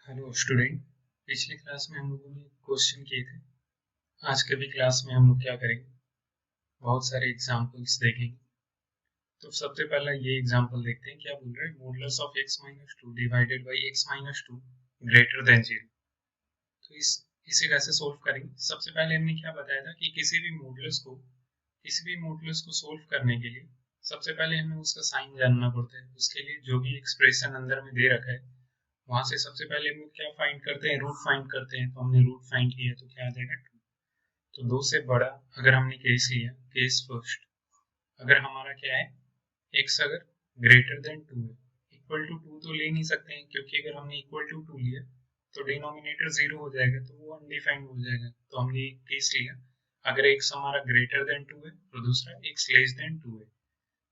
Hello student. पिछली class में हम लोगों ने क्वेश्चन किए थे। आज के भी क्लास में हम लोग क्या करेंगे, बहुत सारे एग्जांपल्स देखेंगे। तो सबसे पहला ये एग्जांपल देखते हैं, क्या बोल रहे हैं, modulus of x minus two divided by x minus two greater than zero. तो इसे कैसे सोल्व करेंगे। सबसे पहले हमने क्या बताया था कि किसी भी मॉडुलस को सोल्व करने के लिए सबसे पहले हमें उसका साइन जानना पड़ता है। उसके लिए जो भी एक्सप्रेशन अंदर में दे रखा है वहां से सबसे पहले हम क्या फाइंड करते हैं, रूट फाइंड करते हैं। तो हमने रूट फाइंड किया तो क्या आ जाएगा, टू। तो दो से बड़ा अगर हमने केस लिया, केस फर्स्ट, अगर हमारा क्या है, एक्स अगर ग्रेटर देन टू है, इक्वल टू टू तो ले नहीं सकते हैं, क्योंकि अगर हमने इक्वल टू टू लिया तो डिनोमिनेटर जीरो हो जाएगा, तो वो अनडिफाइंड हो जाएगा। तो हमने एक केस लिया, अगर एक्स हमारा ग्रेटर देन टू है और दूसरा एक्स लेस देन टू है।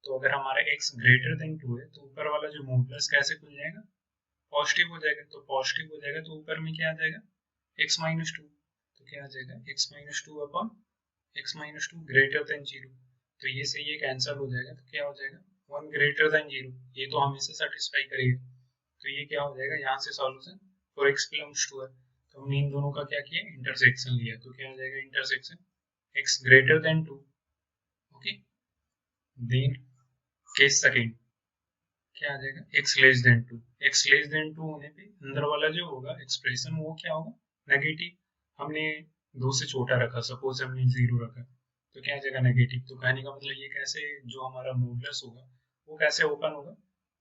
तो अगर हमारा एक्स ग्रेटर देन टू है तो ऊपर वाला जो मॉडुलस कैसे खुल जाएगा, पॉजिटिव हो जाएगा। तो पॉजिटिव हो जाएगा तो ऊपर में क्या आ जाएगा, एक्स माइनस टू। तो क्या आ जाएगा, x minus two upon x minus two greater than zero. तो ये से ये कैंसिल हो जाएगा, तो क्या हो जाएगा, वन ग्रेटर देन जीरो। ये तो हमेशा सेटिस्फाई करेगा। तो ये क्या हो जाएगा, यहाँ से solution for x belongs to है। तो हमने इन दोनों का क्या किया, इंटरसेक्शन लिया। तो क्या हो जाएगा, intersection x greater than two. Okay, then case second क्या आ जाएगा, x less than two. X less than two होने पे अंदर वाला जो होगा एक्सप्रेशन वो क्या होगा, नेगेटिव। हमने दो से छोटा रखा, सपोज हमने जीरो रखा, तो क्या आ जाएगा, नेगेटिव। तो कहने का मतलब ये कैसे, जो हमारा मॉडुलस होगा वो कैसे ओपन होगा,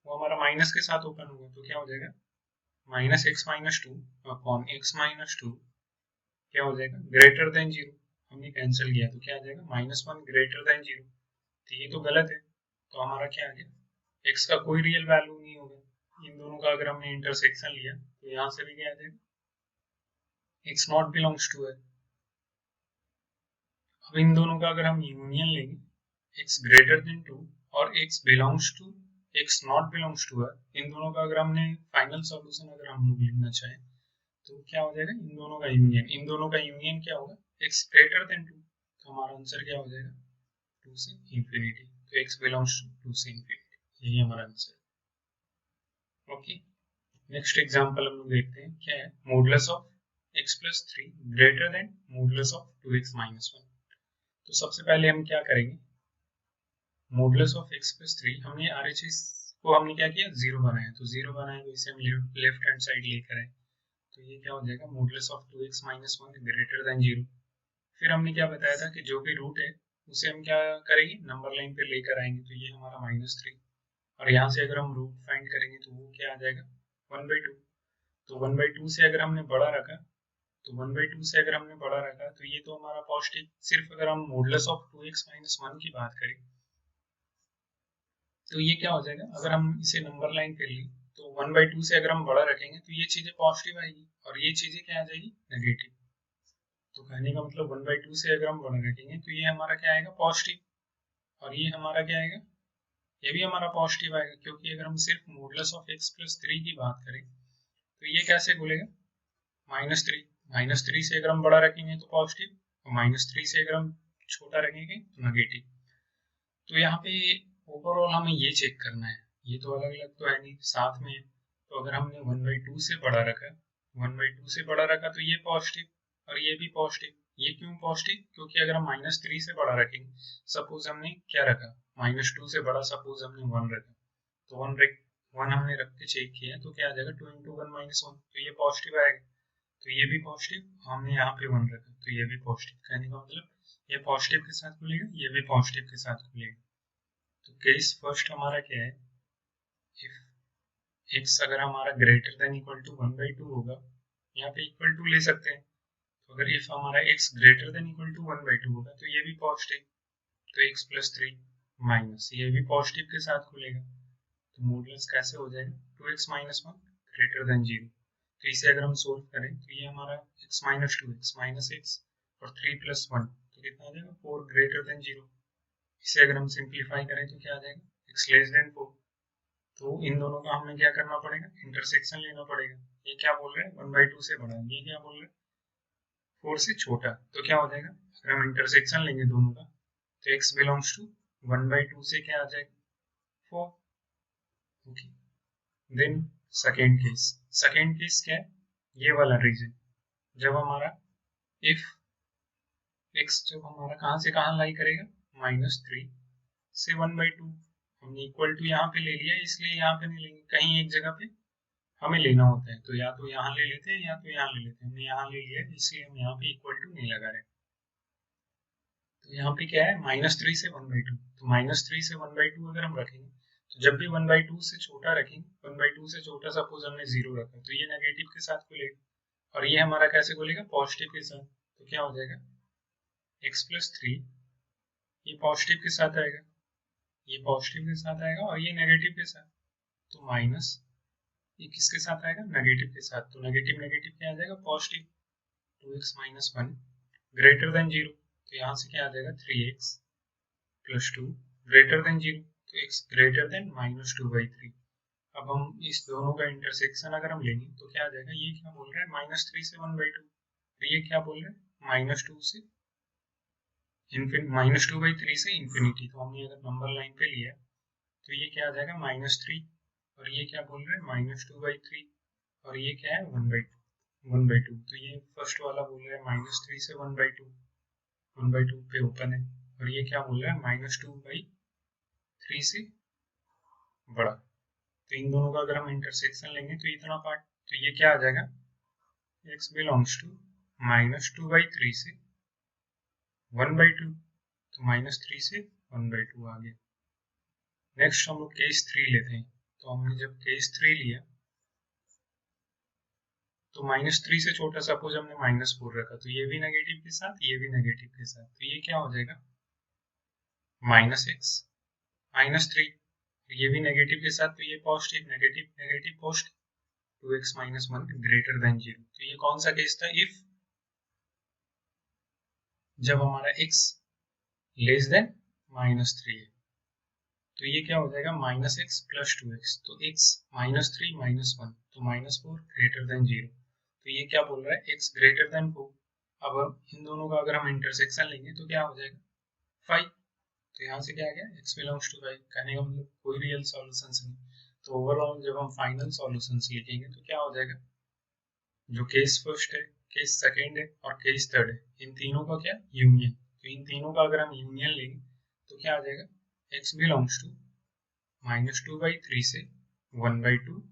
वो हमारा माइनस के साथ ओपन होगा। तो क्या हो जाएगा, minus x minus two upon x minus two क्या हो जाएगा, ग्रेटर देन जीरो। हमने कैंसिल किया तो क्या आ जाएगा, minus one greater than zero. तो ये तो गलत है। तो हमारा क्या आ गया, x का कोई रियल वैल्यू नहीं होगा। इन दोनों का अगर हमने इंटरसेक्शन लिया तो यहाँ से भी क्या आ जाएगा, x नॉट बिलोंग्स टू है। अब इन दोनों का अगर हम यूनियन लेंगे, x ग्रेटर देन टू और x belongs to, x not belongs to है, इन दोनों का अगर हमने फाइनल सॉल्यूशन अगर हम लोग लिखना चाहें तो क्या हो जाएगा, इन दोनों का यूनियन। इन दोनों का यूनियन क्या होगा, x ग्रेटर देन टू। तो हमारा आंसर क्या हो जाएगा, टू से इंफिनिटी। तो x बिलोंग्स टू टू से इंफिनिटी, यही हमारा आंसर है। ओके, नेक्स्ट एग्जांपल हम लोग देखते हैं, क्या है, modulus of x plus three greater than modulus of two x minus one. तो सबसे पहले हम क्या करेंगे, modulus of x plus three हमने RHS को हमने क्या किया, जीरो बनाया। तो जीरो बनाया तो इसे हम लेफ्ट हैंड साइड लेकर आए। तो ये क्या हो जाएगा, modulus of two x minus one greater than zero. फिर हमने क्या बताया था कि जो भी रूट है उसे हम क्या करेंगे, नंबर लाइन पे लेकर आएंगे। तो ये हमारा माइनस थ्री, और यहाँ से अगर हम रूट फाइंड करेंगे तो वो क्या आ जाएगा, वन बाई टू। तो वन बाई टू से अगर हमने बड़ा रखा, तो वन बाई टू से अगर हमने बड़ा रखा तो ये तो हमारा पॉजिटिव। सिर्फ अगर हम modulus of two x minus one की बात करें तो ये क्या हो जाएगा, अगर हम इसे नंबर लाइन पे लें तो वन बाई टू से अगर हम बड़ा रखेंगे तो ये चीजें पॉजिटिव आएगी और ये चीजें क्या आ जाएगी, नेगेटिव। तो कहने का मतलब वन बाई टू से अगर हम बड़ा रखेंगे तो ये हमारा क्या आएगा, पॉजिटिव। और ये हमारा क्या आएगा, ये भी हमारा पॉजिटिव आएगा। क्योंकि अगर हम सिर्फ modulus of x plus three की बात करें तो ये कैसे खुलेगा, माइनस थ्री। माइनस थ्री से अगर हम बड़ा रखेंगे तो पॉजिटिव, और माइनस थ्री से अगर हम छोटा रखेंगे तो नेगेटिव। तो यहाँ पे ओवरऑल हमें ये चेक करना है, ये तो अलग अलग तो है नहीं, साथ में। तो अगर हमने वन बाई टू से बड़ा रखा, वन बाई टू से बड़ा रखा तो ये पॉजिटिव और ये भी पॉजिटिव। ये क्यों पॉजिटिव, क्योंकि अगर हम माइनस थ्री से बड़ा रखेंगे, सपोज हमने क्या रखा, माइनस टू से बड़ा सपोज हमने वन रखा, तो वन हमने रख के चेक किया तो क्या आ जाएगा, two into one minus one. तो ये पॉजिटिव आएगा। तो ये भी पॉजिटिव, हमने यहाँ पे वन रखा तो ये भी पॉजिटिव। कहने का मतलब ये पॉजिटिव के साथ खुलेगा, ये भी पॉजिटिव के साथ खुलेगा। तो केस फर्स्ट हमारा क्या है, इफ एक्स अगर हमारा greater than equal to one by two होगा, यहाँ पे इक्वल टू ले सकते हैं। तो अगर इफ हमारा x greater than equal to one by two होगा तो ये भी पॉजिटिव। तो एक्स प्लस थ्री माइनस ये भी पॉजिटिव के साथ खुलेगा। तो मॉडुलस कैसे हो जाएगा, two x minus one greater than zero. तो इसे अगर हम सोल्व करें तो ये हमारा x minus two x minus x और थ्री प्लस वन, तो कितना आ जाएगा, फोर ग्रेटर देन जीरो। इसे अगर हम सिंप्लीफाई करें तो क्या आ जाएगा, x लेस देन फोर। तो इन दोनों का हमें क्या करना पड़ेगा, इंटरसेक्शन लेना पड़ेगा। ये क्या बोल रहे हैं, वन बाई टू से बड़ा, ये क्या बोल रहे हैं, फोर से छोटा। तो क्या हो जाएगा, अगर हम इंटरसेक्शन लेंगे दोनों का तो x belongs to one by two से क्या आ जाएगा, four. Okay, then second case क्या है, ये वाला रीजन जब हमारा इफ x जब हमारा कहाँ से कहाँ लाई करेगा, -3 से 1/2, हमने इक्वल टू यहाँ पे ले लिया इसलिए यहाँ पे नहीं लेंगे, कहीं एक जगह पे हमें लेना होता है तो या तो यहाँ ले लेते हैं या तो यहाँ ले लेते हैं, हमने यहाँ ले लिया इसलिए हम यहाँ पे इक्वल टू नहीं लगा रहे। तो यहाँ पे क्या है, -3 से 1/2, तो -3 से 1/2 अगर हम रखेंगे तो जब भी 1/2 से छोटा रखेंगे, 1/2 से छोटा सपोज हमने 0 रखा तो ये नेगेटिव के साथ खुलेगा और ये हमारा कैसे खुलेगा, पॉजिटिव के साथ। तो क्या हो जाएगा x + 3, ये पॉजिटिव के साथ आएगा, ये पॉजिटिव के साथ आएगा और ये नेगेटिव के साथ, तो माइनस ये किसके साथ आएगा, नेगेटिव के साथ, तो नेगेटिव नेगेटिव क्या आ जाएगा, पॉजिटिव। 2x - 1 ग्रेटर देन 0, तो यहाँ से क्या आ जाएगा 3x + 2 ग्रेटर देन 0, तो x ग्रेटर देन -2/3। अब हम इस दोनों का इंटरसेक्शन अगर हम लेंगे तो क्या आ जाएगा, ये क्या बोल रहा है -3 से 1/2, तो ये क्या बोल रहा है -2 से -2/3 से इंफिनिटी। तो हमने अगर नंबर लाइन पे लिया तो ये क्या आ जाएगा -3 और ये क्या बोल रहे हैं -2/3 और ये क्या है 1/2। तो ये फर्स्ट वाला बोल रहा है -3 से 1/2 पे ओपन है और ये क्या बोल रहा है -2/3 से बड़ा। तो इन दोनों का अगर हम इंटरसेक्शन लेंगे तो इतना पार्ट, तो ये क्या आ जाएगा x बिलोंग्स टू -2/3 से 1/2, तो -3 से 1/2 आ गया। नेक्स्ट हम लोग केस 3 लेते हैं, तो हमने जब केस 3 लिया तो -3 से छोटा सपोज हमने -4 रखा, तो ये भी नेगेटिव के साथ, ये भी नेगेटिव के साथ, तो ये क्या हो जाएगा -x -3, ये भी नेगेटिव के साथ, तो ये positive negative negative positive, 2x - 1 greater than 0। तो ये कौन सा केस था, इफ जब हमारा x लेस देन -3 है, तो ये क्या हो जाएगा -x + 2x, तो x -3 - 1 तो -4 ग्रेटर देन 0, तो ये क्या बोल रहा है x ग्रेटर देन 4। अब इन दोनों का अगर हम इंटरसेक्शन लेंगे तो क्या हो जाएगा 5, तो यहाँ से क्या आ गया x बिलोंग्स टू 5, कहने का मतलब कोई रियल सॉल्यूशंस नहीं। तो ओवरऑल जब हम फाइनल सॉल्यूशंस लिखेंगे तो क्या हो जाएगा, जो केस फर्स्ट है, केस सेकेंड है और केस थर्ड है, इन तीनों का क्या यूनियन, तो इन तीनों का अगर हम यूनियन लेंगे तो क्या आ जाएगा x बिलोंग्स टू -2/3 से 1/2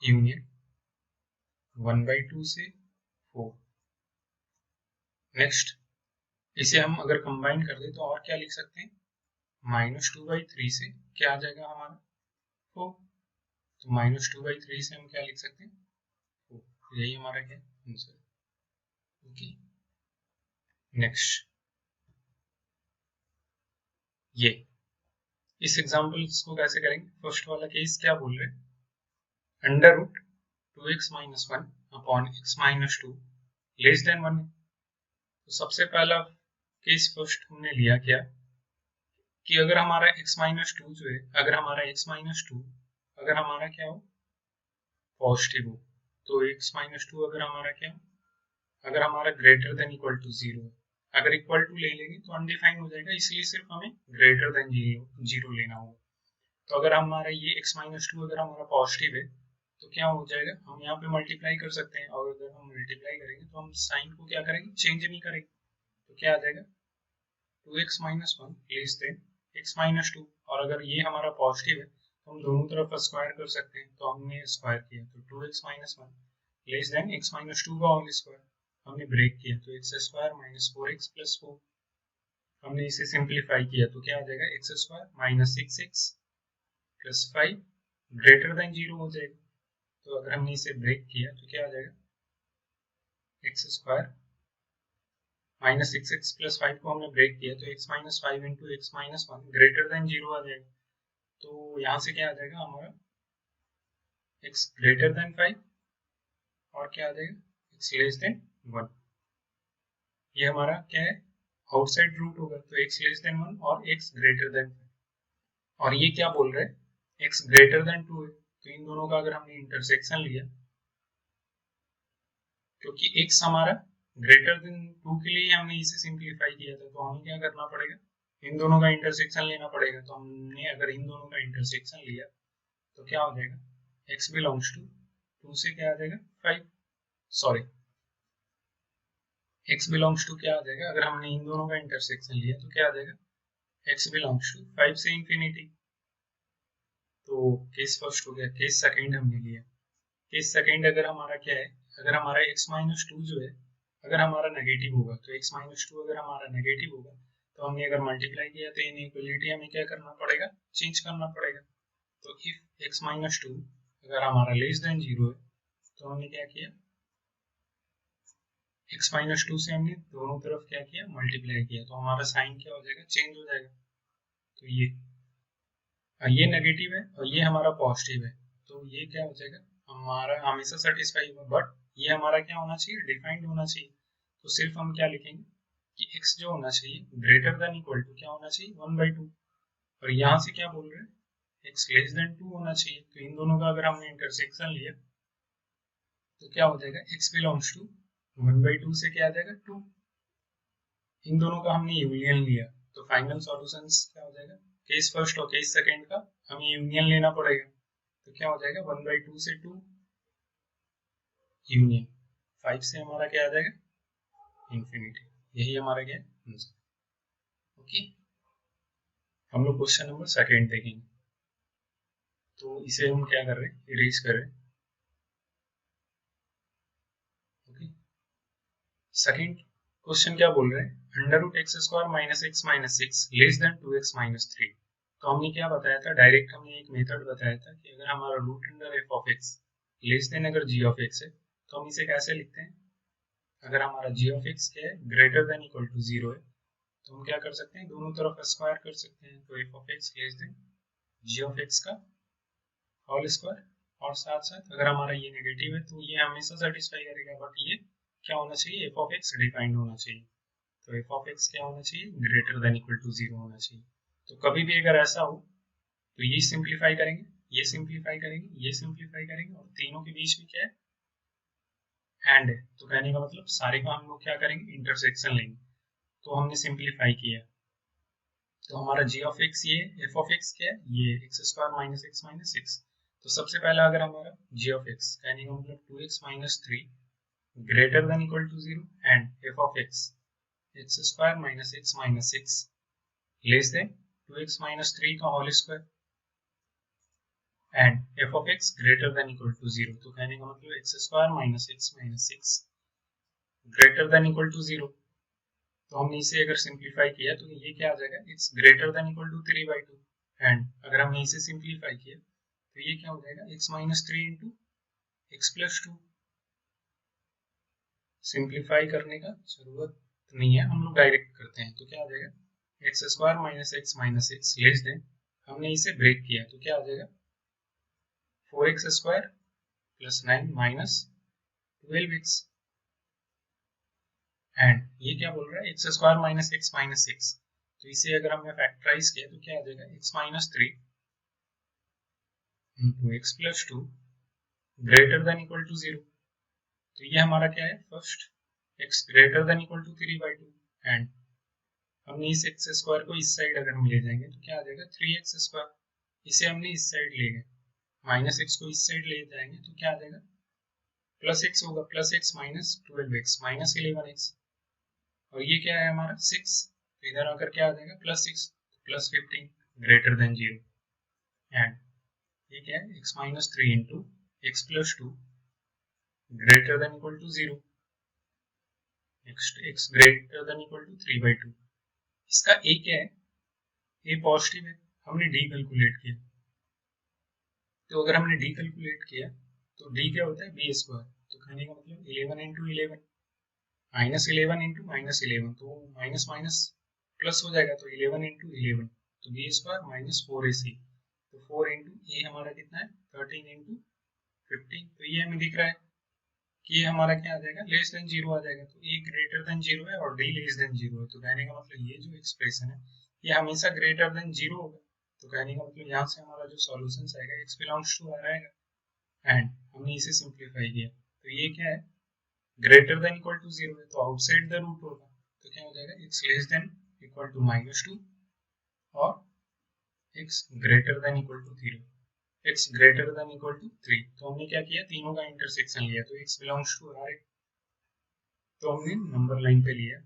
यूनियन 1/2 से 4। नेक्स्ट इसे हम अगर कंबाइन कर दे तो और क्या लिख सकते हैं, -2/3 से क्या आ जाएगा हमारा 4, तो -2/3 से हम क्या लिख सकते हैं 4, यही हमारा क्या आंसर। ओके नेक्स्ट ये इस एग्जाम्पल को कैसे करेंगे, फर्स्ट वाला केस क्या बोल रहे हैं, √2x - 1 upon x - 2 less than 1 है। तो सबसे पहला केस फर्स्ट हमने लिया क्या कि अगर हमारा x - 2 जो है, अगर हमारा x - 2 अगर हमारा क्या हो पॉजिटिव हो, तो x - 2 अगर हमारा क्या हो, अगर हमारा ग्रेटर देन इक्वल टू 0 है, अगर इक्वल टू ले लेंगे तो अनडिफाइंड हो जाएगा, इसलिए सिर्फ हमें ग्रेटर देन 0 लेना होगा। तो अगर हमारा ये x - 2 अगर हमारा पॉजिटिव है तो क्या हो जाएगा, हम यहाँ पे मल्टीप्लाई कर सकते हैं और अगर हम मल्टीप्लाई करेंगे तो हम साइन को क्या करेंगे, चेंज नहीं करेंगे, तो क्या आ जाएगा 2x - 1 लेस देन x - 2, और अगर ये हमारा पॉजिटिव है तो हम दोनों तरफ स्क्वायर कर सकते हैं, तो हमने स्क्वायर किया तो 2x - 1 लेस देन x - 2 का होल स्क्वायर, हमने ब्रेक किया तो x² - 4x + 4, हमने इसे सिंप्लीफाई किया तो क्या आ जाएगा x² - 6x + 5 ग्रेटर देन 0 हो जाएगा। तो अगर हमने इसे ब्रेक किया तो क्या आ जाएगा x² - 6x + 5 को हमने ब्रेक किया तो x - 5 × x - 1 ग्रेटर देन 0 आ जाएगा। तो यहाँ से क्या आ जाएगा हमारा x ग्रेटर देन 5 और क्या आ जाएगा x लेस देन 1, ये हमारा क्या है आउटसाइड रूट होगा, तो x लेस देन 1 और x ग्रेटर देन 5, और ये क्या बोल रहे हैं x ग्रेटर देन 2 है, तो इन दोनों का अगर हमने इंटरसेक्शन लिया, क्योंकि x हमारा ग्रेटर देन 2 के लिए हमने इसे सिंप्लीफाई किया था, तो हमें क्या करना पड़ेगा, इन दोनों का इंटरसेक्शन लेना पड़ेगा। तो हमने अगर इन दोनों का इंटरसेक्शन लिया तो क्या हो जाएगा x बिलोंग्स टू 2 से क्या आ जाएगा 5, सॉरी x बिलोंग्स टू क्या आ जाएगा, अगर हमने इन दोनों का इंटरसेक्शन लिया तो क्या आ जाएगा, x बिलोंग्स टू 5 से इंफिनिटी। तो केस फर्स्ट हो गया। केस सेकंड हमने लिया। केस सेकंड अगर हमारा क्या है, अगर हमारा x माइनस टू जो है अगर हमारा नेगेटिव होगा, तो x माइनस टू अगर हमारा नेगेटिव होगा तो हमने अगर मल्टीप्लाई किया तो इनइक्वालिटी हमें क्या करना पड़ेगा, चेंज करना पड़ेगा। तो इफ x माइनस टू अगर हमारा लेस देन 0 है तो हमने क्या किया, x माइनस टू से हमने दोनों तरफ क्या किया, मल्टीप्लाई किया, तो हमारा साइन क्या हो जाएगा, चेंज हो जाएगा। तो ये नेगेटिव है और ये हमारा पॉजिटिव है, तो ये क्या हो जाएगा, हमारा हमेशा सेटिस्फाई होगा, बट ये हमारा क्या होना चाहिए, डिफाइंड होना चाहिए। तो सिर्फ हम क्या लिखेंगे कि x जो होना चाहिए ग्रेटर देन इक्वल टू क्या होना चाहिए, 1/2। और यहाँ से क्या बोल रहे हैं, x लेस देन 2 होना चाहिए। तो इन दोनों का अगर हमने इंटरसेक्शन लिया तो क्या हो जाएगा, x बिलोंग्स टू 1/2 से क्या आ जाएगा 2। इन दोनों का हमने यूनियन लिया तो फाइनल सॉल्यूशंस क्या हो जाएगा, केस फर्स्ट और केस सेकंड का हमें यूनियन लेना पड़ेगा। तो क्या हो जाएगा 1/2 से 2 यूनियन 5 से हमारा क्या आ जाएगा, इंफिनिटी। यही हमारा क्या है आंसर। ओके, हम लोग क्वेश्चन नंबर सेकंड देखेंगे। तो इसे हम क्या कर रहे हैं, इरेज कर रहे हैं। ओके, सेकंड क्वेश्चन क्या बोल रहे हैं, under root x square minus x minus six less than 2x minus 3। तो हमने क्या बताया था, डायरेक्ट हमने एक मेथड बताया था कि अगर हमारा root under f of x less than अगर जी ऑफ एक्स है तो हम इसे कैसे लिखते हैं, अगर हमारा जी ऑफ एक्स क्या है, ग्रेटर देन इक्वल टू 0 है तो हम क्या कर सकते हैं, दोनों तरफ स्क्वायर कर सकते हैं। तो f of x less than g of x का होल स्क्वायर, और साथ साथ अगर हमारा ये नेगेटिव है तो ये हमेशा सेटिस्फाई करेगा, बट ये क्या होना चाहिए, एफ ऑफ एक्स डिफाइंड होना चाहिए। तो एफ ऑफ एक्स क्या होना चाहिए, ग्रेटर देन इक्वल टू 0 होना चाहिए। तो कभी भी अगर ऐसा हो तो ये सिंप्लीफाई करेंगे, ये सिंप्लीफाई करेंगे, ये सिंप्लीफाई करेंगे, और तीनों के बीच में क्या है, एंड है। तो कहने का मतलब सारे का हम लोग क्या करेंगे, इंटरसेक्शन लेंगे। तो हमने सिंप्लीफाई किया तो हमारा जी ऑफ एक्स ये, एफ ऑफ एक्स क्या है, ये x square minus x minus six. तो सबसे पहला अगर हमारा जी ऑफ एक्स कहने का मतलब 2x minus 3 greater than equal to 0 and f of x x square minus x minus six less than 2x minus 3 का whole square and f of x greater than equal to 0। तो कहने का मतलब x square minus x minus six greater than equal to 0। तो हमने इसे अगर simplify किया तो ये क्या आ जाएगा, x greater than equal to 3/2 and अगर हमने इसे सिंप्लीफाई किया तो ये क्या हो जाएगा, x minus 3 into x plus 2। Simplify करने का जरूरत नहीं है, हम लोग डायरेक्ट करते हैं। तो क्या आ जाएगा, x square minus x less then, हमने इसे ब्रेक किया तो क्या आ जाएगा 4x square plus 9 minus 12x and ये क्या बोल रहा है, x square minus x minus six. तो इसे अगर हमने फैक्टराइज किया तो क्या आ जाएगा, x minus 3 into x plus 2 greater than equal to 0। तो ये हमारा क्या है, first x greater than equal to 3/2 and हमने इस एक्स स्क्वायर को इस साइड अगर हम ले जाएंगे तो क्या आ जाएगा 3x स्क्वायर। इसे हमने इस साइड ले गए, माइनस एक्स को इस साइड ले जाएंगे तो क्या आ जाएगा, प्लस एक्स होगा, plus x minus 12x minus 11x, और ये क्या है हमारा 6। तो इधर आकर क्या आ जाएगा plus 6 plus 15 greater than 0 and ये क्या है, x minus 3 into x plus 2 greater than equal to 0, x greater than equal to 3/2। इसका a क्या है, a पॉजिटिव है, हमने d कैलकुलेट किया। तो अगर हमने d कैलकुलेट किया तो d क्या होता है, b स्क्वायर। तो कहने का मतलब 11 इंटू 11 माइनस 11 इंटू माइनस 11, तो माइनस माइनस प्लस हो जाएगा, तो 11 इंटू 11 तो बी स्क्वायर माइनस 4ac। तो 4 इंटू ए हमारा कितना है 13 इंटू 15। तो ये हमें दिख रहा है कि ये हमारा क्या आ जाएगा, लेस देन 0 आ जाएगा। तो ए ग्रेटर देन 0 है और डी लेस देन 0 है। तो कहने का मतलब ये जो एक्सप्रेशन है ये हमेशा ग्रेटर देन 0 होगा। तो कहने का मतलब यहाँ से हमारा जो सॉल्यूशन आएगा x बिलोंग्स टू आ रहेगा एंड हमने इसे सिंप्लीफाई किया तो ये क्या है, ग्रेटर देन इक्वल टू 0 है, तो आउटसाइड द रूट होगा। तो क्या हो जाएगा, x less than equal to -2 और x greater than equal to 0। x greater than equal to 3। तो हमने क्या किया, तीनों का इंटरसेक्शन लिया, तो x बिलोंग्स टू R है, तो हमने नंबर लाइन पे लिया,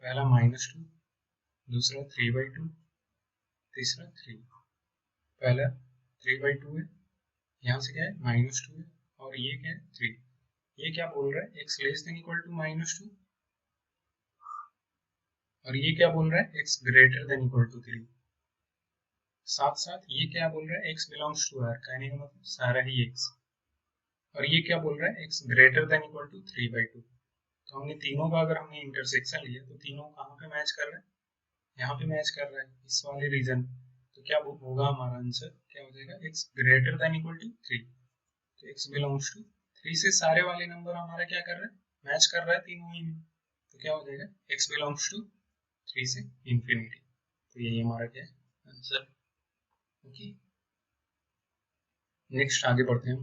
पहला -2, दूसरा 3/2, तीसरा 3। पहला 3/2 है, यहाँ से क्या है -2 है, और ये क्या है 3। ये क्या बोल रहा है, x less than equal to -2, और ये क्या बोल रहा है, x greater than equal to 3। साथ साथ ये क्या बोल रहा है, x बिलोंग्स टू R, कहने का मतलब सारा ही x। और ये क्या बोल रहा है, x greater than equal to 3/2। तो हमने तीनों का अगर हमने इंटरसेक्शन लिया तो तीनों कहाँ पे मैच कर रहा है, यहाँ पे मैच कर रहा है, इस वाले रीजन। तो क्या होगा हमारा आंसर, क्या हो जाएगा, x greater than equal to 3। तो x बिलोंग्स टू 3 से सारे वाले नंबर हमारा क्या कर रहा है, मैच कर रहा है तीनों ही में। तो क्या हो जाएगा, x बिलोंग्स टू 3 से इंफिनिटी। तो यही हमारा क्या है आंसर। ओके, नेक्स्ट आगे बढ़ते हैं।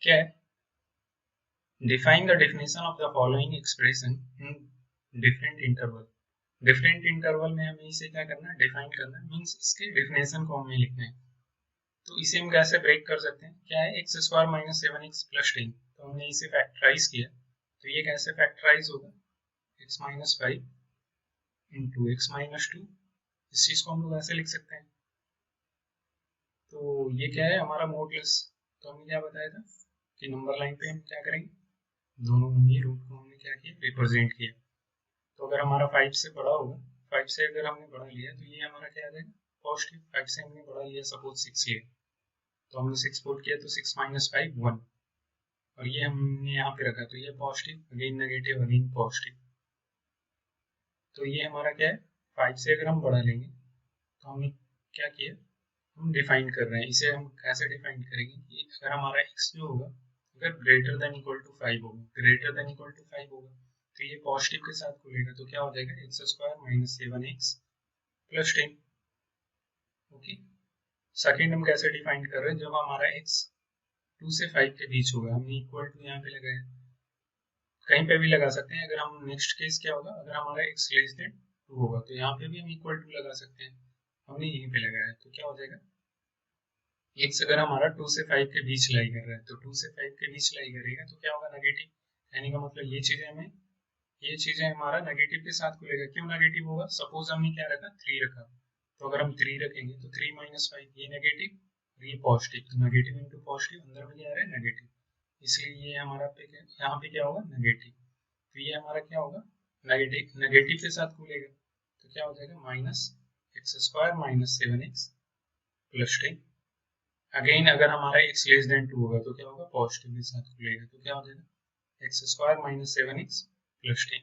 क्या है, define the definition of the following expression in different interval. Different interval में हमें इसे क्या करना है, डिफाइन करना है, मीन्स इसके डेफिनेशन को हमें लिखना है। तो इसे हम कैसे ब्रेक कर सकते हैं, क्या है, x² - 7x + 10। तो हमने इसे फैक्टराइज किया, तो ये कैसे फैक्टराइज होगा, x - 5 × x - 2। इस चीज को हम लोग ऐसे लिख सकते हैं। तो ये क्या है हमारा मॉडुलस। तो हमने क्या बताया था कि नंबर लाइन पे हम क्या करेंगे, दोनों ये रूट को हमने क्या किया, रिप्रेजेंट किया। तो अगर हमारा 5 से बड़ा होगा, 5 से अगर हमने बड़ा लिया तो ये हमारा क्या आ जाएगा, पॉजिटिव। 5 से हमने बड़ा लिया, सपोज 6 लिया, तो हमने 6 पुट किया, तो 6 - 5 1, और ये हमने यहाँ पे रखा, तो ये positive, again negative, again positive. तो ये हमारा क्या है, 5 से अगर हम बड़ा लेंगे तो हमने क्या किया, हम डिफाइन कर रहे हैं। इसे हम कैसे डिफाइन करेंगे कि अगर हमारा x जो होगा, अगर ग्रेटर देन इक्वल टू 5 होगा, ग्रेटर देन इक्वल टू 5 होगा, तो ये पॉजिटिव के साथ खुलेगा, तो क्या हो जाएगा, x² - 7x + 10। ओके, सेकेंड हम कैसे डिफाइन कर रहे हैं, जब हमारा x 2 से 5 के बीच होगा, हमने इक्वल टू यहाँ पे लगाया, कहीं पे भी लगा सकते हैं। अगर हम नेक्स्ट केस क्या होगा, अगर हमारा x लेस देन 2 होगा, तो यहाँ पे भी हम इक्वल टू लगा सकते हैं, हमने यहीं पे लगाया, तो क्या हो जाएगा, x अगर हमारा 2 से 5 के बीच लाई कर रहा है, तो 2 से 5 के बीच लाई करेगा, तो क्या होगा, नेगेटिव। यानी का मतलब ये चीजें हमारा नेगेटिव के साथ खुलेगा। क्यों नेगेटिव होगा, सपोज हमने क्या रखा, 3 रखा, तो अगर हम 3 रखेंगे तो 3 - 5, ये नेगेटिव और ये पॉजिटिव, तो नेगेटिव इंटू पॉजिटिव, अंदर में क्या आ रहा है, नेगेटिव, इसलिए ये हमारा पे यहाँ पे क्या होगा, नेगेटिव। तो ये हमारा क्या होगा, नेगेटिव के साथ खुलेगा, तो क्या हो जाएगा, -x² - 7x + 10। अगेन अगर हमारा x लेस देन 2 होगा, तो क्या होगा, पॉजिटिव के साथ खुलेगा, तो क्या हो जाएगा, x² - 7x + 10।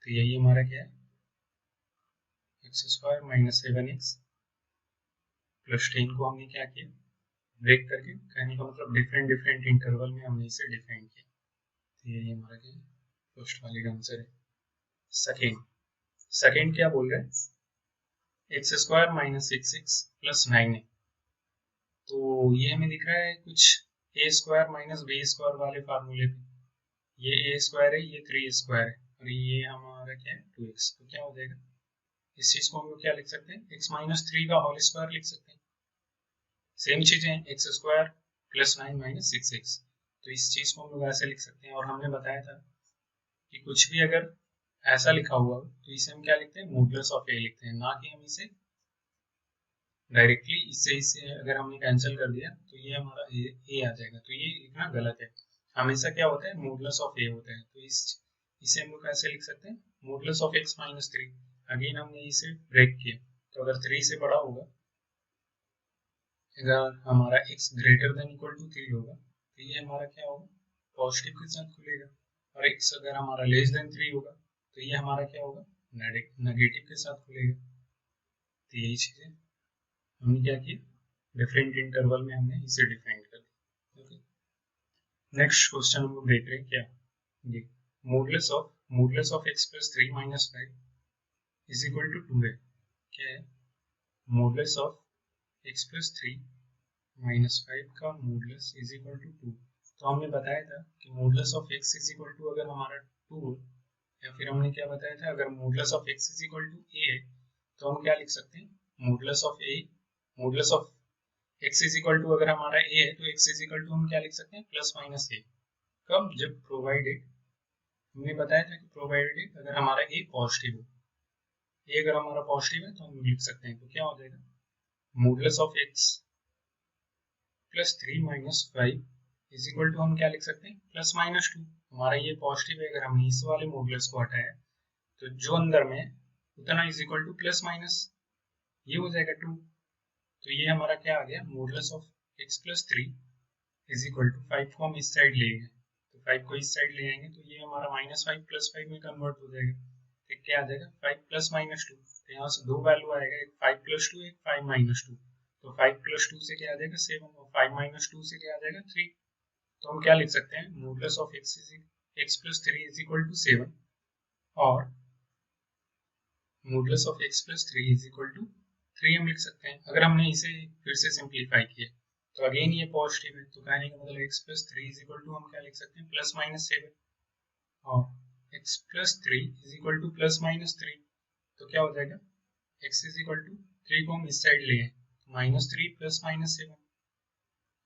तो यही हमारा क्या है, x² - 7x + 10 को हमने क्या किया, ब्रेक करके, कहने का मतलब डिफरेंट इंटरवल में हमने इसे डिफाइन किया। तो यही हमारा क्या है, फर्स्ट वाले का आंसर है। सेकेंड क्या बोल रहे हैं, x² - 6x + 9। तो ये हमें दिख रहा है कुछ a² - b² वाले फार्मूले पे, ये a² है, ये 3a² है, और ये हमारा क्या है, 2x। तो क्या हो जाएगा, इस चीज को हम लोग क्या लिख सकते हैं, x - 3 का होल स्क्वायर लिख सकते हैं। सेम चीजें x² + 9 - 6x, तो इस चीज को हम लोग ऐसे लिख सकते हैं। और हमने बताया था कि कुछ भी अगर ऐसा लिखा हुआ हो तो इसे हम क्या लिखते हैं, मॉडुलस ऑफ a लिखते हैं, ना कि हम इसे डायरेक्टली इससे अगर हमने कैंसिल कर दिया तो ये हमारा a आ जाएगा। तो ये लिखना गलत है, हमेशा क्या होता है, मॉडुलस ऑफ a होता है। तो इसे हम लोग कैसे लिख सकते हैं, मॉडुलस ऑफ x - 3। अगेन हमने इसे ब्रेक किया, तो अगर 3 से बड़ा होगा, अगर हमारा x greater than equal to 3 होगा, तो ये हमारा क्या होगा, पॉजिटिव के साथ खुलेगा। और x अगर हमारा लेस देन 3 होगा, तो ये हमारा क्या होगा, नेगेटिव के साथ खुलेगा। तो यही चीज है, हमने क्या किया, डिफरेंट इंटरवल में हमने इसे डिफाइन कर दिया। ओके, नेक्स्ट क्वेश्चन हम लोग देख रहे हैं, क्या ये मॉडुलस ऑफ x + 3 - 5 = 2 है। क्या है, मॉडुलस ऑफ x + 3 - 5 का मॉडुलस = 2। तो हमने बताया था कि मॉडुलस ऑफ x = अगर हमारा 2 हो, या फिर हमने क्या बताया था, अगर मॉडुलस ऑफ x = a है, तो हम क्या लिख सकते हैं, modulus of x is equal to अगर हमारा a है तो x इज इक्वल टू हम क्या लिख सकते हैं प्लस माइनस a। कब? जब प्रोवाइडेड, हमने बताया था कि प्रोवाइडेड अगर हमारा a पॉजिटिव हो, a अगर हमारा पॉजिटिव है तो हम लिख सकते हैं, तो क्या हो जाएगा modulus of x plus 3 minus 5 is equal to हम क्या लिख सकते हैं प्लस माइनस 2। हमारा ये पॉजिटिव है, अगर हमने इस वाले मॉडुलस को हटाया तो जो अंदर में उतना is equal two plus minus ये हो जाएगा 2। तो ये हमारा क्या आ गया modulus of x plus 3 is equal to 5 को हम इस साइड ले गए, तो 5 को इस साइड ले आएंगे तो ये हमारा माइनस 5 प्लस 5 में कन्वर्ट हो जाएगा। तो क्या आ जाएगा 5 प्लस माइनस 2। तो यहाँ से दो वैल्यू आएगा, एक 5 प्लस 2 एक 5 माइनस 2। तो 5 प्लस 2 से क्या आ जाएगा 7 और 5 माइनस 2 से क्या आ जाएगा 3। तो हम क्या लिख सकते हैं modulus of x plus 3 is equal to 7 और modulus of x plus 3 is equal to 3 हम लिख सकते हैं। अगर हमने इसे फिर से सिंप्लीफाई किया तो अगेन ये पॉजिटिव है, तो कहने का मतलब x plus 3 is equal to हम क्या लिख सकते हैं प्लस माइनस 7 और x plus 3 is equal two plus minus 3। तो क्या हो जाएगा x इज इक्वल टू 3 को हम इस साइड ले आए माइनस 3 प्लस माइनस 7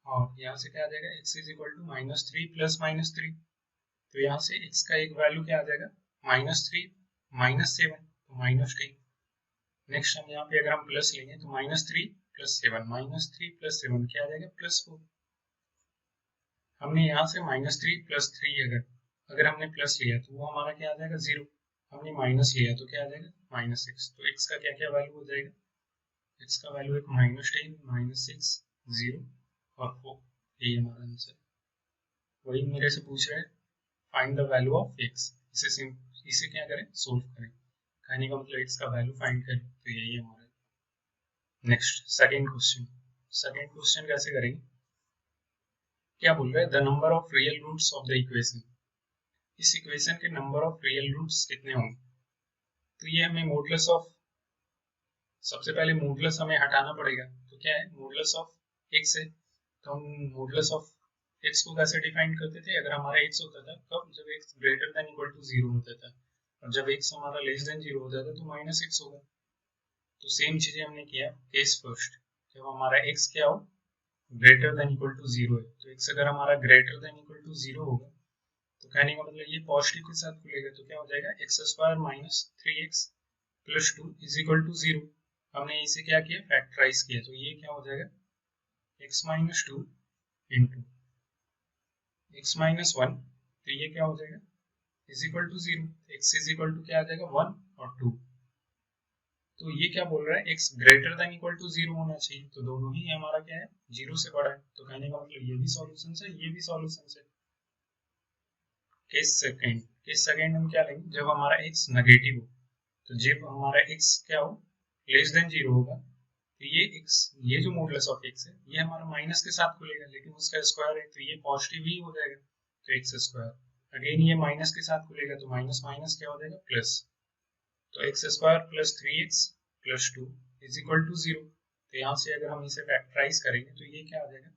और यहाँ से क्या आ जाएगा x is equal to minus 3 plus minus 3। तो यहाँ से x का एक वैल्यू क्या आ जाएगा माइनस 3 माइनस 7 तो माइनस 3। नेक्स्ट हम यहाँ पे अगर हम प्लस लेंगे तो माइनस 3 प्लस 7 माइनस 3 प्लस 7 क्या आ जाएगा प्लस 4। हमने यहाँ से माइनस 3 प्लस 3 अगर हमने प्लस लिया तो वो हमारा क्या आ जाएगा 0। हमने माइनस लिया तो क्या आ जाएगा माइनस 6। तो x का क्या क्या वैल्यू हो जाएगा, x का वैल्यू एक माइनस 10 माइनस 6 0 और 4। यही हमारा आंसर। वही मेरे से पूछ रहे हैं find the value of x। इसे क्या करें सोल्व करें, कहने का मतलब x का वैल्यू फाइंड करें, तो यही हमारा। नेक्स्ट सेकंड क्वेश्चन कैसे करेंगे, क्या बोल रहे हैं the number of real roots of the equation. इस इक्वेशन के नंबर ऑफ रियल रूट्स कितने होंगे। तो ये हमें मॉडुलस ऑफ, सबसे पहले मॉडुलस हमें हटाना पड़ेगा। तो क्या है मॉडुलस ऑफ x है, तो हम मॉडुलस ऑफ x को कैसे डिफाइन करते थे, अगर हमारा x होता था कब जब x greater than equal to 0 होता था और जब x हमारा लेस देन 0 होता था तो माइनस x होगा। तो सेम चीजें हमने किया केस फर्स्ट, जब हमारा x क्या हो ग्रेटर देन इक्वल टू 0 है, तो x अगर हमारा ग्रेटर देन इक्वल टू 0 होगा तो कहने का मतलब ये पॉजिटिव के साथ खुलेगा, तो क्या हो जाएगा x square minus 3x plus 2 is equal to 0। हमने इसे क्या किया फैक्टराइज किया, तो ये क्या हो जाएगा x minus 2 into x minus 1, तो ये क्या हो जाएगा is equal to 0। x is equal to क्या आ जाएगा 1 और 2। तो ये क्या बोल रहा है x greater than equal to 0 होना चाहिए, तो दोनों ही हमारा क्या है 0 से बड़ा है, तो कहने का मतलब ये भी सॉल्यूशन है ये भी सॉल्यूशन है। केस सेकंड हम क्या लेंगे, जब हमारा x नेगेटिव हो, तो जब हमारा x क्या हो लेस देन 0 होगा, तो ये x ये जो मॉडुलस ऑफ x है ये हमारा माइनस के साथ खुलेगा, लेकिन उसका स्क्वायर है तो ये पॉजिटिव ही हो जाएगा, तो x स्क्वायर। अगेन ये माइनस के साथ खुलेगा तो माइनस माइनस क्या हो जाएगा प्लस, तो x square plus 3x plus 2 is equal to 0। तो यहाँ से अगर हम इसे फैक्टराइज करेंगे तो ये क्या आ जाएगा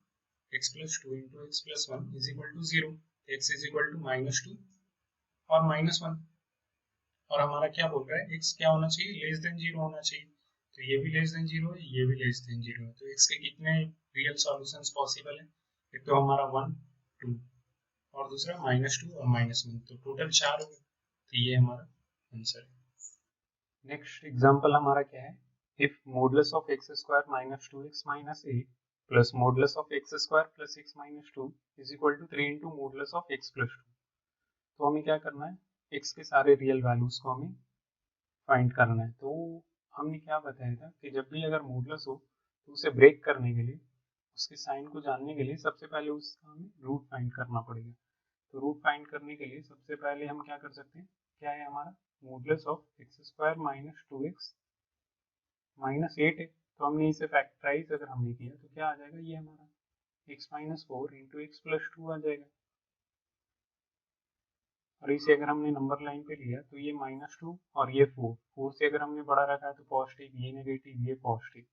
x plus 2 into x plus 1 is equal to 0। x is equal to minus 2 और माइनस 1, और हमारा क्या बोल रहा है x क्या होना चाहिए लेस देन 0 होना चाहिए, तो ये भी लेस देन 0 है ये भी लेस देन 0 है। तो x के कितने रियल सॉल्यूशंस पॉसिबल है, एक तो हमारा 1 2 और दूसरा माइनस 2 और माइनस 1, तो टोटल 4 हो गए, तो ये हमारा आंसर है। नेक्स्ट एग्जांपल हमारा क्या है, if modulus of x square minus 2x minus a plus modulus of x square plus x minus 2 is equal to 3 into modulus of x plus 2। तो हमें क्या करना है x के सारे रियल वैल्यूज को हमें फाइंड करना है। तो हमने क्या बताया था कि जब भी अगर मॉडुलस हो तो उसे ब्रेक करने के लिए, उसके साइन को जानने के लिए सबसे पहले उसका हमें रूट फाइंड करना पड़ेगा। तो रूट फाइंड करने के लिए सबसे पहले हम क्या कर सकते हैं, क्या है हमारा modulus of x square minus 2x minus 8 है, तो हमने इसे फैक्टराइज अगर हमने किया तो क्या आ जाएगा ये हमारा x minus 4 into x plus 2 आ जाएगा। और इसे अगर हमने नंबर लाइन पे लिया तो ये माइनस 2 और ये 4 से अगर हमने बड़ा रखा है तो पॉजिटिव, ये नेगेटिव ये पॉजिटिव।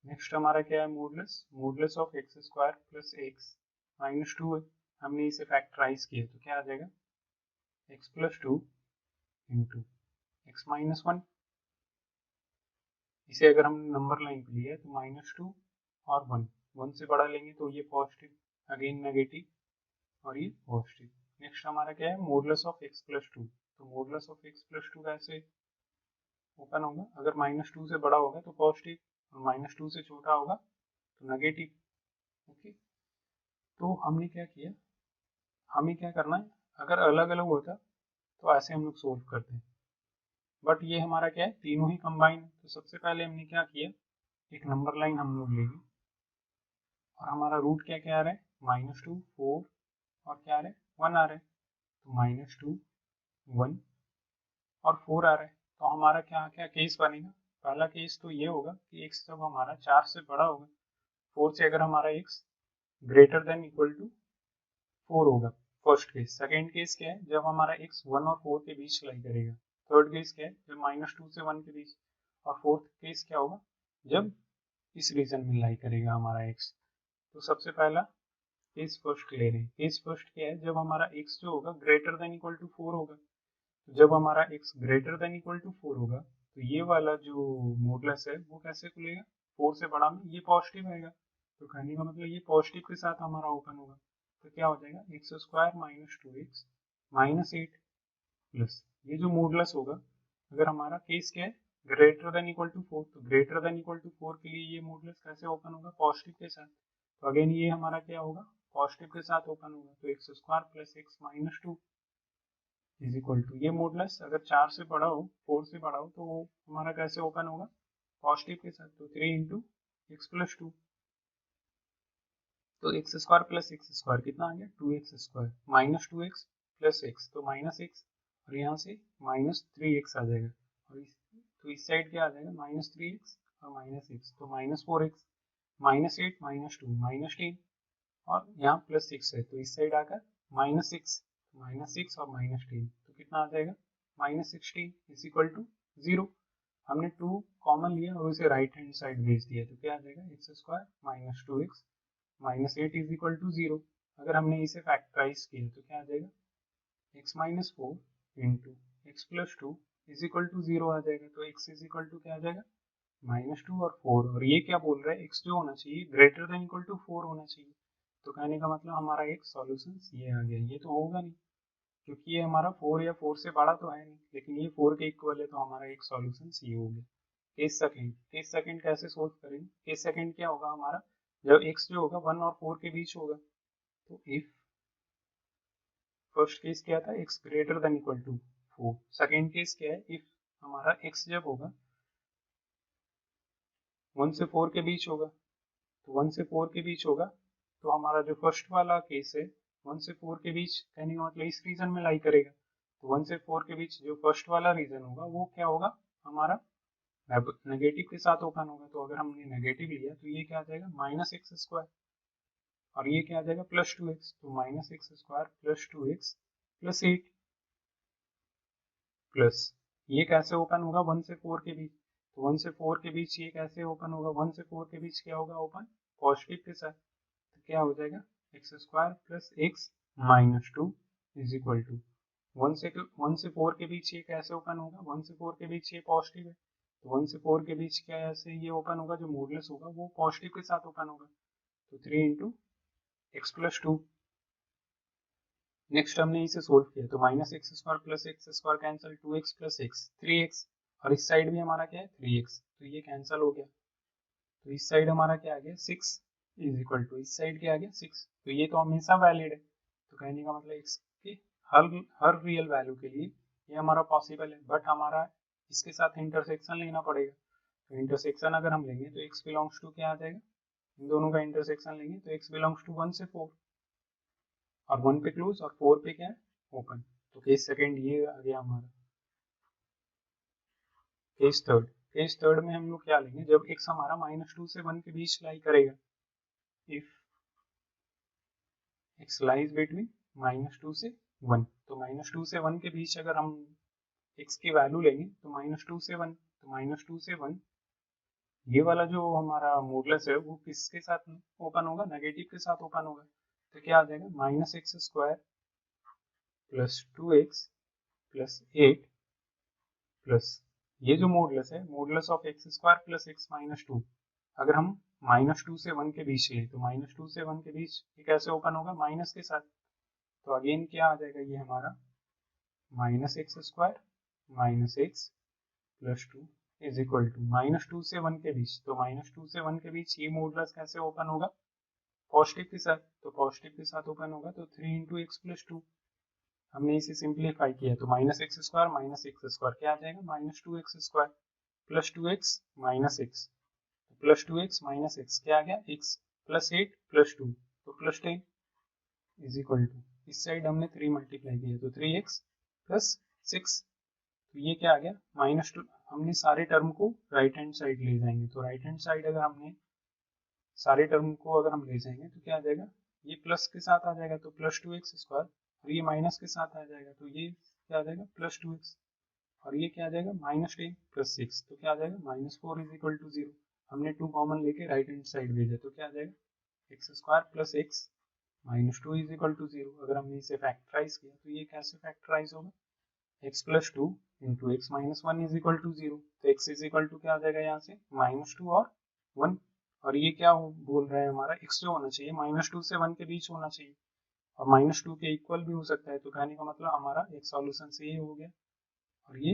नेक्स्ट हमारा क्या है modulus of x square plus x minus 2 है, हमने इसे फैक्टराइज किया तो क्या आ जाएगा x plus 2 into x minus 1। इसे अगर हमने नंबर लाइन पे लिया तो माइनस 2 और 1 से बड़ा लेंगे तो ये पॉजिटिव, अगेन नेगेटिव और ये पॉजिटिव। नेक्स्ट हमारा क्या है, मॉडुलस ऑफ x प्लस 2। तो मॉडुलस ऑफ x प्लस 2 कैसे ओपन होगा, अगर -2 से बड़ा होगा तो पॉजिटिव और -2 से छोटा होगा तो नेगेटिव। ओके, तो हमने क्या किया, हमें क्या करना है, अगर अलग अलग होता तो ऐसे हम लोग सोल्व करते हैं, बट ये हमारा क्या है, तीनों ही कंबाइन। तो सबसे पहले हमने क्या किया, एक नंबर लाइन हम लोग लेंगे और हमारा रूट क्या क्या आ रहा है, -2 4 और क्या आ रहा है 1 आ रहा है। तो -2 1 और 4 आ रहा है। तो हमारा क्या क्या केस बनेगा, पहला केस तो ये होगा कि x जब हमारा 4 से बड़ा होगा, 4 से अगर हमारा x greater than equal to 4 होगा, फर्स्ट केस। सेकेंड केस क्या है, जब हमारा x 1 और 4 के बीच लाई करेगा। थर्ड केस क्या है, जब -2 से 1 के बीच। और फोर्थ केस क्या होगा, जब इस रीजन में लाई करेगा हमारा x। तो सबसे पहला केस फर्स्ट ले रहे हैं। केस फर्स्ट क्या है, जब हमारा x जो होगा ग्रेटर देन इक्वल टू 4 होगा। तो जब हमारा x greater than equal to 4 होगा तो ये वाला जो मॉडुलस है वो कैसे खुलेगा, 4 से बड़ा में, ये पॉजिटिव आएगा। तो कहने का मतलब ये पॉजिटिव के साथ हमारा ओपन होगा। तो क्या हो जाएगा, x² minus 2x minus 8 plus ये जो मॉडुलस होगा, अगर हमारा केस क्या है ग्रेटर देन इक्वल टू 4, तो ग्रेटर देन इक्वल टू 4 के लिए ये मॉडुलस कैसे ओपन होगा, पॉजिटिव के साथ। तो अगेन ये हमारा क्या होगा, पॉजिटिव के साथ ओपन होगा। तो x² plus x minus 2 is equal to, ये मॉडुलस अगर 4 से बड़ा हो, 4 से बड़ा हो, तो वो हमारा कैसे ओपन होगा, पॉजिटिव के साथ। तो 3 इंटू एक्स प्लस 2। तो x² प्लस x² कितना आ गया, 2x² minus 2x plus x, तो माइनस x, और यहाँ से माइनस 3x आ जाएगा। और तो इस साइड क्या आ जाएगा, माइनस 3x और माइनस x, तो minus 4x minus 8 minus 2 minus 10 और यहाँ प्लस 6 है, तो इस साइड आकर माइनस 6 और माइनस 10, तो कितना आ जाएगा, माइनस 16 इज इक्वल टू 0। हमने 2 कॉमन लिया और उसे राइट हैंड साइड भेज दिया, तो क्या आ जाएगा, x² minus 2x minus 8 is equal to 0। अगर हमने इसे फैक्टराइज किया तो क्या आ जाएगा, x minus 4 into x plus 2 is equal to 0 आ जाएगा। तो x इज इक्वल टू क्या आ जाएगा, -2 और 4, और ये क्या बोल रहा है, x जो होना चाहिए ग्रेटर देन इक्वल टू 4 होना चाहिए। तो कहने का मतलब हमारा एक सॉल्यूशन ये आ गया। ये तो होगा नहीं क्योंकि ये हमारा 4 या 4 से बड़ा तो है नहीं, लेकिन ये 4 के इक्वल है, तो हमारा एक सॉल्यूशन ये हो गया। केस सेकंड कैसे सोल्व करेंगे, केस सेकंड क्या होगा हमारा, जब x जो होगा 1 और 4 के बीच होगा। तो इफ फर्स्ट केस क्या था, x greater than equal to 4। Second case क्या है, इफ हमारा x जब होगा 1 से 4 के बीच होगा। तो 1 से 4 के बीच होगा तो हमारा जो फर्स्ट वाला केस है 1 से 4 के बीच, कहने का मतलब इस रीजन में लाई करेगा। तो 1 से 4 के बीच जो फर्स्ट वाला रीजन होगा वो क्या होगा, हमारा नेगेटिव के साथ ओपन होगा। तो अगर हमने नेगेटिव लिया तो ये क्या आ जाएगा, -x², और ये क्या आ जाएगा, +2x। तो -x² plus 2x plus 8 plus ये कैसे ओपन होगा, 1 से 4 के बीच। तो 1 से 4 के बीच ये कैसे ओपन होगा, 1 से 4 के बीच क्या होगा ओपन, पॉजिटिव के साथ। तो क्या हो जाएगा, x² plus x minus 2 is equal to 1 से 4 के बीच ये कैसे ओपन होगा, 1 से 4 के बीच ये पॉजिटिव है। तो 1 से 4 के बीच क्या ऐसे ये ओपन होगा, जो मॉडुलस होगा वो पॉजिटिव के साथ ओपन होगा। तो 3 इंटू एक्स प्लस 2। नेक्स्ट हमने इसे सोल्व किया तो -x² plus x² cancel, 2x plus x 3x, और इस साइड भी हमारा क्या है 3x, तो ये कैंसिल हो गया। तो इस साइड हमारा क्या आ गया 6 इज इक्वल टू, इस साइड क्या आ गया 6। तो ये तो हमेशा वैलिड है। तो कहने का मतलब x के हर रियल वैल्यू के लिए ये हमारा पॉसिबल है, बट हमारा इसके साथ इंटरसेक्शन लेना पड़ेगा। तो इंटरसेक्शन अगर हम लेंगे तो x बिलोंग्स टू क्या आ जाएगा, इन दोनों का इंटरसेक्शन लेंगे तो x बिलोंग्स टू 1 से 4, और 1 पे क्लोज और 4 पे क्या है ओपन। तो केस सेकंड ये आ गया हमारा। केस थर्ड में हम लोग क्या लेंगे, जब x हमारा -2 से 1 के बीच लाई करेगा। इफ x लाइज बिटवीन -2 से 1, तो -2 से 1 के बीच अगर हम x की वैल्यू लेंगे तो -2 से 1, तो -2 से 1 ये वाला जो हमारा मॉडुलस है वो किसके साथ ओपन होगा, नेगेटिव के साथ ओपन होगा। तो क्या आ जाएगा, -x² plus 2x plus 8 plus ये जो मॉडुलस है, modulus of x² plus x minus 2, अगर हम -2 से 1 के बीच ले, तो -2 से 1 के बीच ये कैसे ओपन होगा, माइनस के साथ। तो अगेन क्या आ जाएगा ये हमारा -x² -x + 2 is equal to -2 से 1 के बीच, तो -2 से 1 के बीच ये मॉडुलस कैसे ओपन होगा, पॉजिटिव के साथ, तो पॉजिटिव के साथ ओपन होगा, तो 3 × x + 2 हमने इसे सिंप्लीफाई किया, तो -x² -x² क्या आ जाएगा, -2x² + 2x -x, plus 2x -x क्या आ गया, x +8 + 2 तो +10 इज इक्वल टू, इस साइड हमने 3 मल्टीप्लाई किया तो 3x + 6, तो ये क्या आ गया -2, हमने सारे टर्म को राइट हैंड साइड ले जाएंगे, तो राइट हैंड साइड अगर हमने सारे टर्म को अगर हम ले जाएंगे तो क्या आ जाएगा, ये प्लस के साथ आ जाएगा तो +2x² और ये माइनस के साथ आ जाएगा तो ये क्या आ जाएगा +2x और ये क्या आ जाएगा -10 + 6 तो क्या आ जाएगा -4 इज इक्वल टू 0। हमने 2 कॉमन लेके राइट हैंड साइड भेजा तो क्या आ जाएगा x² + x -2 is equal to 0। अगर हमने इसे फैक्टराइज किया तो ये कैसे फैक्टराइज होगा, x + 2 × x - 1 is equal to 0, तो x इज इक्वल टू क्या आ जाएगा यहाँ से -2 और 1, और ये क्या बोल रहा है हमारा x जो होना चाहिए -2 से 1 के बीच होना चाहिए और -2 के इक्वल भी हो सकता है, तो कहने का मतलब हमारा एक सॉल्यूशन से ये हो गया और ये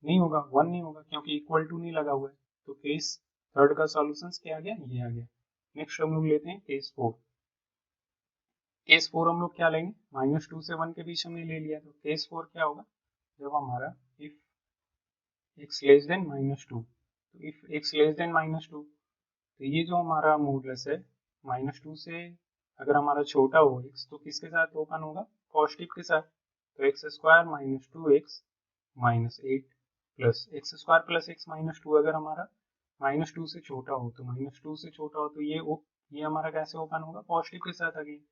नहीं होगा, 1 नहीं होगा क्योंकि इक्वल टू नहीं लगा हुआ है, तो केस थर्ड का सॉल्यूशन क्या आ गया, ये आ गया। नेक्स्ट हम लोग लेते हैं केस 4। केस 4 हम लोग क्या लेंगे, -2 से 1 के बीच हमने ले लिया, तो केस 4 क्या होगा, जब हमारा इफ x <-2, तो इफ x <-2 तो ये जो हमारा मॉडुलस है -2 से अगर हमारा छोटा हो x तो किसके साथ ओपन होगा, पॉजिटिव के साथ, तो x² - 2x -8 plus x² + x - 2 अगर हमारा -2 से छोटा हो, तो -2 से छोटा हो तो ये हमारा कैसे ओपन होगा, पॉजिटिव के साथ अगेन,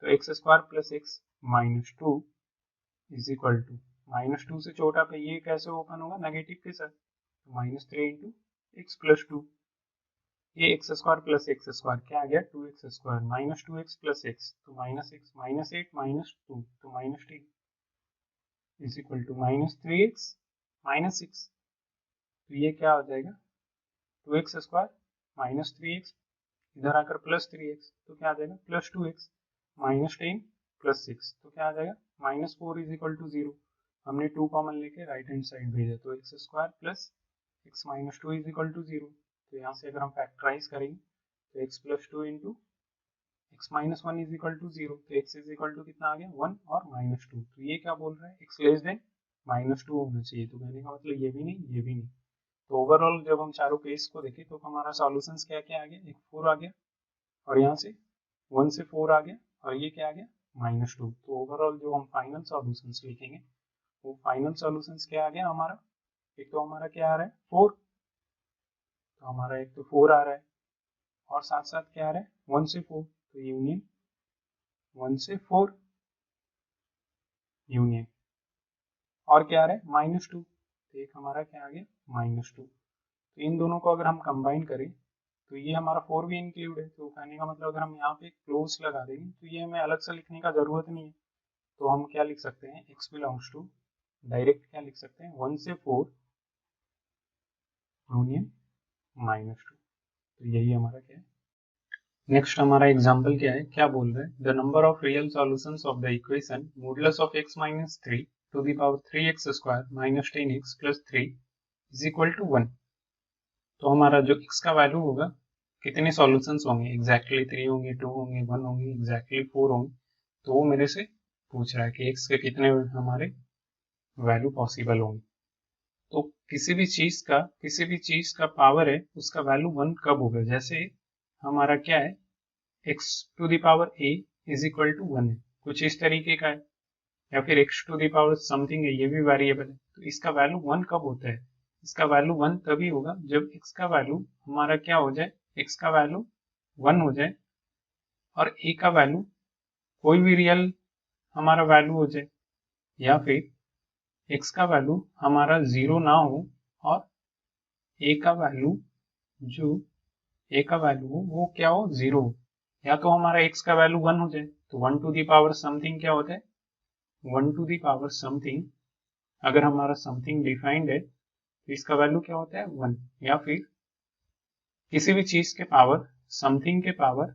तो x² + x - 2 is equal to -2 से छोटा पे ये कैसे ओपन होगा, नेगेटिव के साथ, तो -3 × x + 2, ये x² + x² क्या आ गया 2x² -2x + x तो -x -8 -2 तो -10 इज इक्वल टू -3x -6, तो ये क्या हो जाएगा 2x² -3x इधर आकर +3x तो क्या आ जाएगा +2x -10 + 6 तो क्या आ जाएगा -4 इज इक्वल टू 0। हमने 2 कॉमन लेके राइट हैंड साइड भेजा तो x² + x - 2 is equal to 0, तो यहाँ से अगर हम फैक्टराइज करेंगे तो x + 2 × x - 1 is equal to 0, तो x इज इक्वल टू कितना आ गया 1 और -2, तो ये क्या बोल रहा है x <-2 होना चाहिए, तो कहने का मतलब ये भी नहीं ये भी नहीं। तो ओवरऑल जब हम चारों केस को देखें तो हमारा सॉल्यूशंस क्या क्या आ गया, एक 4 आ गया और यहाँ से 1 से 4 आ गया और ये क्या आ गया -2। तो ओवरऑल जो हम फाइनल सॉल्यूशंस लिखेंगे वो फाइनल सॉल्यूशंस क्या आ गया हमारा, एक तो हमारा क्या आ रहा है 4, तो हमारा एक तो 4 आ रहा है और साथ साथ क्या आ रहा है 1 से 4, तो यूनियन 1 से 4 यूनियन और क्या आ रहा है -2, तो एक हमारा क्या आ गया -2, तो इन दोनों को अगर हम कंबाइन करें तो ये हमारा 4 भी इंक्लूड है, तो कहने का मतलब अगर हम यहाँ पे क्लोज लगा देंगे तो ये हमें अलग से लिखने का जरूरत नहीं है, तो हम क्या लिख सकते हैं x बिलोंग्स टू डायरेक्ट क्या लिख सकते हैं 1 से 4 यूनियन -2, तो यही हमारा क्या है। नेक्स्ट हमारा एग्जाम्पल क्या है, क्या बोल रहे हैं, the number of real solutions of the equation modulus of x - 3 to the power 3x² - 10x + 3 is equal to 1। तो हमारा जो x का वैल्यू होगा कितने सॉल्यूशंस होंगे, एग्जैक्टली 3 होंगे, 2 होंगे, 1 होंगे, एग्जैक्टली 4 होंगे, तो वो मेरे से पूछ रहा है कि x के कितने हमारे वैल्यू पॉसिबल होंगे। तो किसी भी चीज का पावर है उसका वैल्यू 1 कब होगा, जैसे हमारा क्या है x⁴ a is equal to 1 है, कुछ इस तरीके का है, या फिर x⁴ समथिंग है, ये भी वेरिएबल है, तो इसका वैल्यू 1 कब होता है, इसका वैल्यू 1 तभी होगा जब x का वैल्यू हमारा क्या हो जाए, x का वैल्यू 1 हो जाए और a का वैल्यू कोई भी रियल हमारा वैल्यू हो जाए, या फिर x का वैल्यू हमारा 0 ना हो और a का वैल्यू जो a का वैल्यू हो वो क्या हो 0 हो, या तो हमारा x का वैल्यू 1 हो जाए, तो 1 टू द पावर समथिंग क्या होता है 1 टू द पावर समथिंग, अगर हमारा समथिंग डिफाइंड है तो इसका वैल्यू क्या होता है 1, या फिर किसी भी चीज के पावर, समथिंग के power,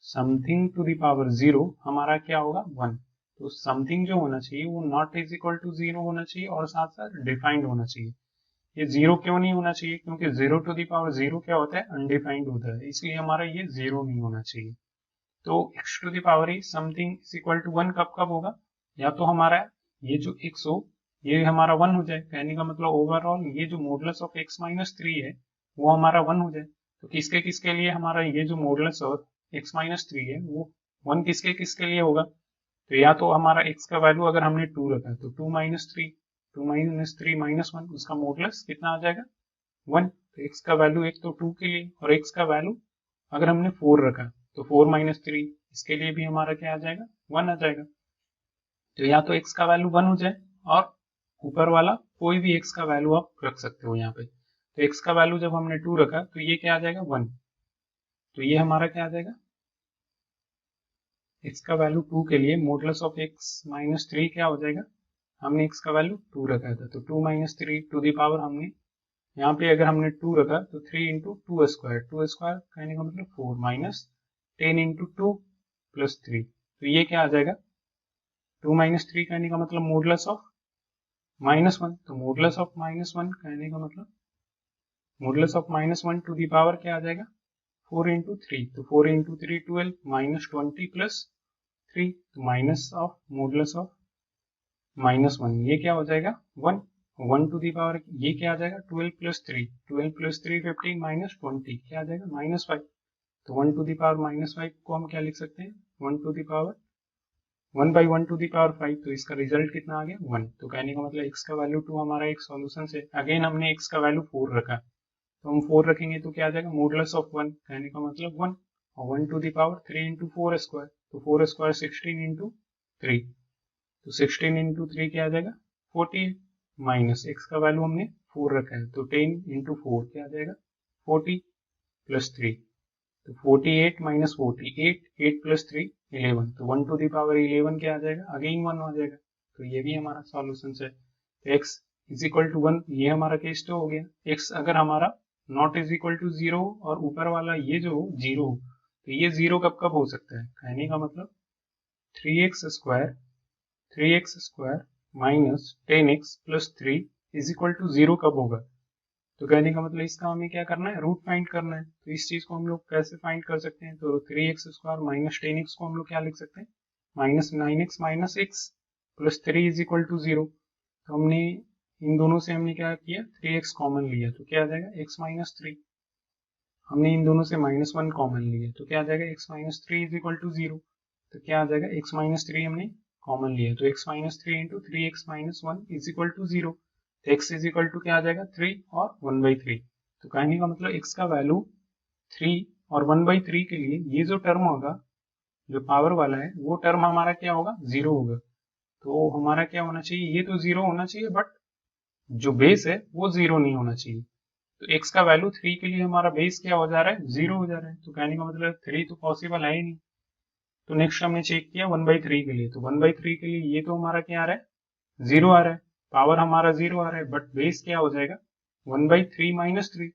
something to the power 0 हमारा क्या होगा 1। तो समथिंग जो होना चाहिए वो नॉट इज इक्वल टू 0 होना चाहिए और साथ साथ डिफाइंड होना चाहिए। ये 0 क्यों नहीं होना चाहिए? क्योंकि 0 टू द पावर 0 क्या होता है? अनडिफाइंड होता है, इसलिए हमारा ये 0 नहीं होना चाहिए। तो x to the power E something is equal to 1 कब कब होगा? या तो हमारा ये जो x हो ये हमारा 1 हो जाए, कहने का मतलब ओवरऑल ये जो मॉडुलस ऑफ x माइनस 3 है वो हमारा 1 हो जाए। तो किसके किसके लिए हमारा ये जो मॉडुलस ऑफ x माइनस 3 है वो 1 किसके किसके लिए होगा? तो या तो हमारा x का वैल्यू अगर हमने 2 रखा है तो 2 माइनस 3 माइनस 1 उसका मॉडुलस कितना आ जाएगा 1। तो x का वैल्यू एक तो 2 के लिए और x का वैल्यू अगर हमने 4 रखा तो 4 माइनस 3 इसके लिए भी हमारा क्या आ जाएगा 1 आ जाएगा। तो या तो x का वैल्यू 1 हो जाए और ऊपर वाला कोई भी x का वैल्यू आप रख सकते हो यहाँ पे। तो x का वैल्यू जब हमने 2 रखा तो ये क्या आ जाएगा 1। तो ये हमारा क्या आ जाएगा x का वैल्यू 2 के लिए मॉडुलस ऑफ x माइनस 3 क्या हो जाएगा? हमने x का वैल्यू 2 रखा था तो 2 माइनस 3 टू दी पावर हमने यहाँ पे अगर हमने 2 रखा तो 3 इंटू 2 स्क्वायर, 2 स्क्वायर कहने का मतलब 4 माइनस 10 इंटू 2 प्लस 3। तो ये क्या आ जाएगा 2 माइनस 3 कहने का मतलब मॉडुलस ऑफ माइनस 1। तो मॉडुलस ऑफ माइनस 1 कहने का मतलब modulus of minus 1 to the power क्या आ जाएगा 4 इंटू 3। तो 4 इंटू 3 12 माइनस 20 प्लस 3। तो minus of modulus of minus 1 ये क्या हो जाएगा 1। 1 टू दी पावर ये क्या आ जाएगा 12 प्लस 3, 12 प्लस 3 15 माइनस 20 क्या आ जाएगा माइनस 5। तो 1 टू दी पावर माइनस 5 को हम क्या लिख सकते हैं 1 to the power 1 by 1 to the power 5। तो इसका रिजल्ट कितना आ गया 1। तो कहने का मतलब x का वैल्यू 2 हमारा एक सॉल्यूशन है। अगेन हमने x का वैल्यू 4 रखा तो हम 4 रखेंगे तो क्या आ जाएगा मॉडुलस ऑफ 1 कहने का मतलब 1 और 1 to the power 3 into 4 square. तो 4 स्क्वायर 16 इंटू 3 तो 16 इंटू 3 क्या आ जाएगा 40 माइनस x का वैल्यू हमने 4 रखा है तो 10 इंटू 4 क्या आ जाएगा 40 प्लस 3। तो 48 माइनस 48 8 प्लस 3 11। तो 1 टू दी पावर 11 क्या आ जाएगा अगेन 1 आ जाएगा। तो ये भी हमारा सॉल्यूशन है। तो x इज इक्वल टू 1 ये हमारा केस तो हो गया। x अगर हमारा नॉट इज इक्वल टू 0 और ऊपर वाला ये जो 0 तो ये 0 कब कब हो सकता है? कहने का मतलब 3x square minus 10x plus 3 is equal to 0 कब होगा? तो कहने का मतलब इसका हमें क्या करना है रूट फाइंड करना है। तो इस चीज को हम लोग कैसे फाइंड कर सकते हैं? तो 3x स्क्वायर माइनस 10x को हम लोग क्या लिख सकते हैं minus 9x minus x plus 3 is equal to 0। तो हमने इन दोनों से हमने क्या किया 3x कॉमन लिया तो क्या आ जाएगा x माइनस 3। हमने इन दोनों से माइनस 1 कॉमन लिया तो क्या आ जाएगा x minus 3 is equal to 0। तो क्या आ जाएगा x माइनस 3 हमने कॉमन लिया तो x minus 3 into 3x minus 1 is equal to 0। तो x इज इक्वल टू क्या आ जाएगा 3 और 1/3। तो कहने का मतलब x का वैल्यू 3 और 1/3 के लिए ये जो टर्म होगा जो पावर वाला है वो टर्म हमारा क्या होगा 0 होगा। तो हमारा क्या होना चाहिए ये तो 0 होना चाहिए बट जो बेस है वो 0 नहीं होना चाहिए। तो x का वैल्यू 3 के लिए हमारा बेस क्या हो जा रहा है 0 हो जा रहा है। तो कहने का मतलब 3 तो पॉसिबल है ही नहीं। तो नेक्स्ट हमने चेक किया 1/3 के लिए तो 1/3 के लिए ये तो हमारा क्या आ रहा है 0 आ रहा है, पावर हमारा 0 आ रहा है बट बेस क्या हो जाएगा 1/3 माइनस 3।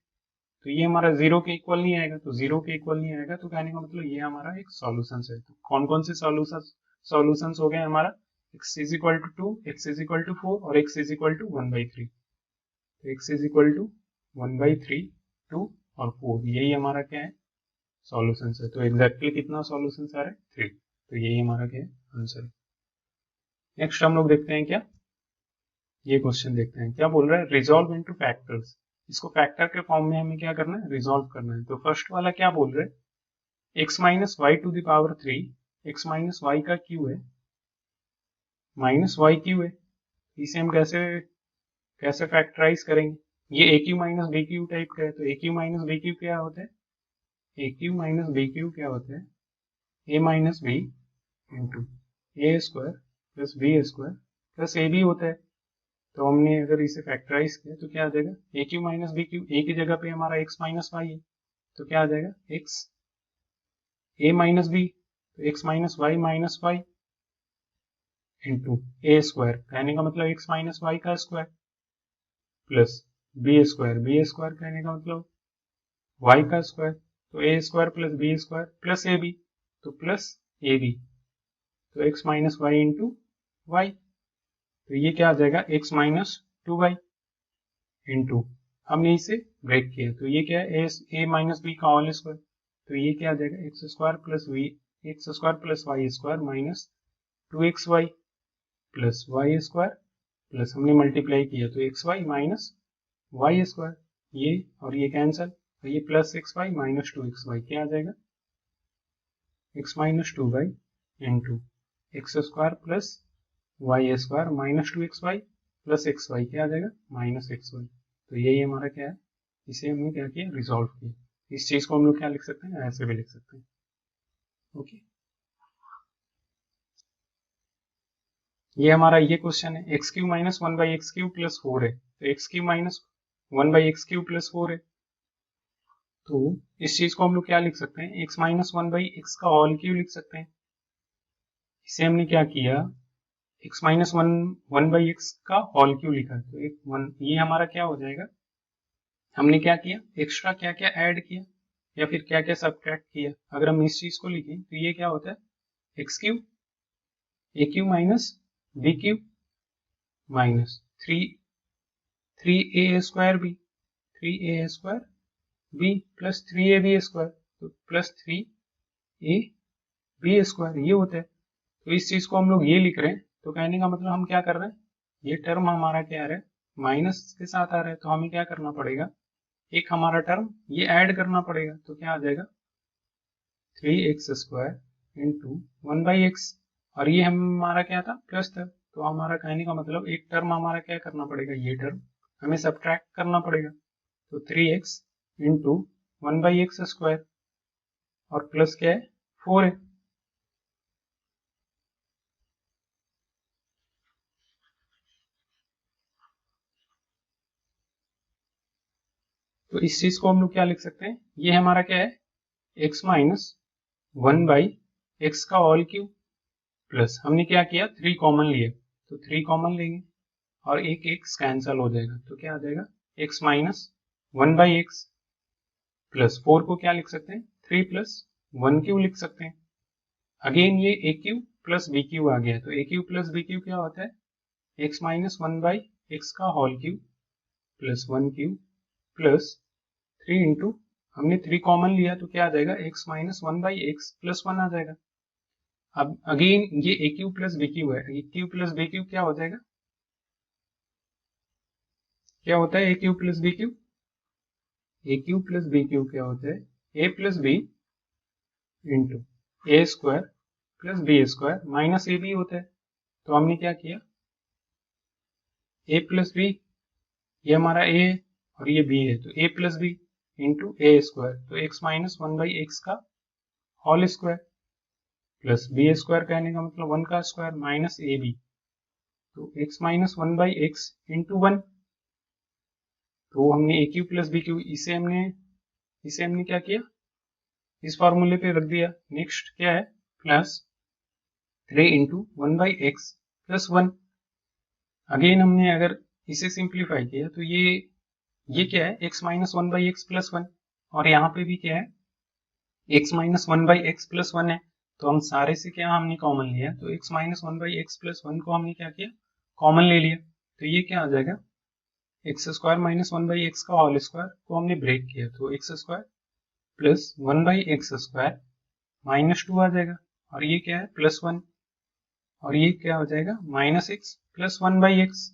तो ये हमारा 0 के इक्वल नहीं आएगा। तो 0 के इक्वल नहीं आएगा तो कहने का मतलब ये हमारा एक सॉल्यूशन है। तो कौन कौन से सॉल्यूशन हो गए हमारा x is equal to 2, x is equal to 4 और x इज इक्वल टू 1/3। तो x इज इक्वल टू 1/3 2 और 4 यही हमारा क्या है सॉल्यूशन है। तो एग्जैक्टली कितना सॉल्यूशन आ रहा है 3। तो यही हमारा क्या है आंसर है। नेक्स्ट हम लोग देखते हैं क्या ये क्वेश्चन देखते हैं क्या बोल रहा है रिजॉल्व इनटू फैक्टर्स। इसको फैक्टर के फॉर्म में हमें क्या करना है रिजॉल्व करना है। तो फर्स्ट वाला क्या बोल रहे हैं x minus y to the power 3 x minus y का क्यू है माइनस वाई क्यू है। इसे हम कैसे कैसे फैक्टराइज करेंगे ये a cube minus b cube type का है। तो a cube minus b cube क्या होता है a cube minus b cube क्या होता है ए minus B into A square plus B square plus a B होता है। तो हमने अगर इसे फैक्टराइज किया तो क्या आ जाएगा a cube minus b cube a की जगह पे हमारा एक्स माइनस वाई है तो क्या आ जाएगा एक्स ए माइनस बी तो एक्स माइनस वाई इंटू ए स्क्वायर कहने का मतलब एक्स माइनस वाई का स्क्वायर प्लस बी स्क्वायर कहने का मतलब वाई का स्क्वायर, तो a square plus B square plus a B, तो प्लस ए बी, तो x minus y into y, तो ये क्या आ जाएगा एक्स माइनस 2y इंटू, हमने इसे ब्रेक किया तो ये क्या है ए माइनस बी का होल स्क्वायर, तो ये क्या आ जाएगा x square plus y square minus 2xy plus y square plus हमने मल्टीप्लाई किया तो x y minus y square, ये और ये कैंसल, तो ये plus x y minus 2xy क्या आ जाएगा x minus 2y into x square plus y square minus 2xy plus x y क्या आ जाएगा माइनस एक्स वाई, तो यही हमारा क्या है, इसे हमने क्या किया रिजॉल्व किया। इस चीज को हम लोग क्या लिख सकते हैं, ऐसे भी लिख सकते हैं। ओके, ये हमारा ये क्वेश्चन है x Q minus 1/x³ plus 4 है, तो x Q minus 1/x³ plus 4 है, तो इस चीज को हम लोग क्या लिख सकते हैं x माइनस 1/x का होल क्यू लिख सकते हैं। इसे हमने क्या किया x माइनस 1/x का होल क्यू लिखा, तो ये हमारा क्या हो जाएगा, हमने क्या किया एक्स्ट्रा क्या क्या ऐड किया या फिर क्या क्या सब्ट्रैक्ट किया। अगर हम इस चीज को लिखें तो ये क्या होता है x³ a³ minus b³ minus 3a square b plus 3ab square, तो प्लस 3ab स्क्वायर ये होता है। तो इस चीज को हम लोग ये लिख रहे हैं, तो कहने का मतलब हम क्या कर रहे हैं, ये टर्म हमारा क्या आ रहा है माइनस के साथ आ रहा है, तो हमें क्या करना पड़ेगा एक हमारा टर्म ये ऐड करना पड़ेगा, तो क्या आ जाएगा 3x स्क्वायर इंटू 1/x, और ये हमारा क्या था प्लस था, तो हमारा कहने का मतलब एक टर्म हमारा क्या करना पड़ेगा, ये टर्म हमें सब्ट्रैक्ट करना पड़ेगा, तो 3x इंटू 1/x स्क्वायर और प्लस क्या है 4 है। तो इस चीज को हम लोग क्या लिख सकते हैं, ये हमारा क्या है x माइनस 1/x का होल क्यूब प्लस हमने क्या किया 3 कॉमन लिया, तो 3 कॉमन लेंगे और एक x कैंसल हो जाएगा, तो क्या आ जाएगा x माइनस 1/x प्लस 4 को क्या लिख सकते हैं 3 प्लस 1 लिख सकते हैं। अगेन ये a³ प्लस b³ आ गया, तो a³ प्लस b³ क्या होता है x माइनस 1/x का whole cube plus 1³ plus 3 into हमने 3 कॉमन लिया तो क्या आ जाएगा x माइनस 1/x प्लस 1 आ जाएगा। अब अगेन ये a³ प्लस b³ है, a³ प्लस b³ क्या हो जाएगा, क्या होता है a³ plus b³ a³ plus b³ क्या होता है a plus b into A square plus B square minus A B होता है। तो हमने क्या किया a प्लस बी, ये हमारा a है और ये b है, तो a plus B into A square, तो x माइनस 1/x का whole square plus B square कहने का मतलब 1 का स्क्वायर माइनस ए बी, तो x माइनस 1/x इंटू 1, तो हमने a³ प्लस b³ इसे हमने क्या किया इस फॉर्मूले पे रख दिया। नेक्स्ट क्या है plus 3 into 1/x plus 1, again हमने अगर इसे सिंप्लीफाई किया तो ये क्या है x माइनस 1/x प्लस 1, और यहाँ पे भी क्या है x माइनस 1/x प्लस 1 है, तो हम सारे से क्या हमने कॉमन लिया, तो x माइनस 1/x प्लस 1 को हमने क्या किया कॉमन ले लिया, तो ये क्या आ जाएगा एक्स स्क्वायर माइनस 1/x का होल स्क्वायर को हमने ब्रेक किया, तो x square plus 1/x square minus 2 आ जाएगा, और ये क्या है प्लस 1, और ये क्या हो जाएगा माइनस x प्लस 1/x,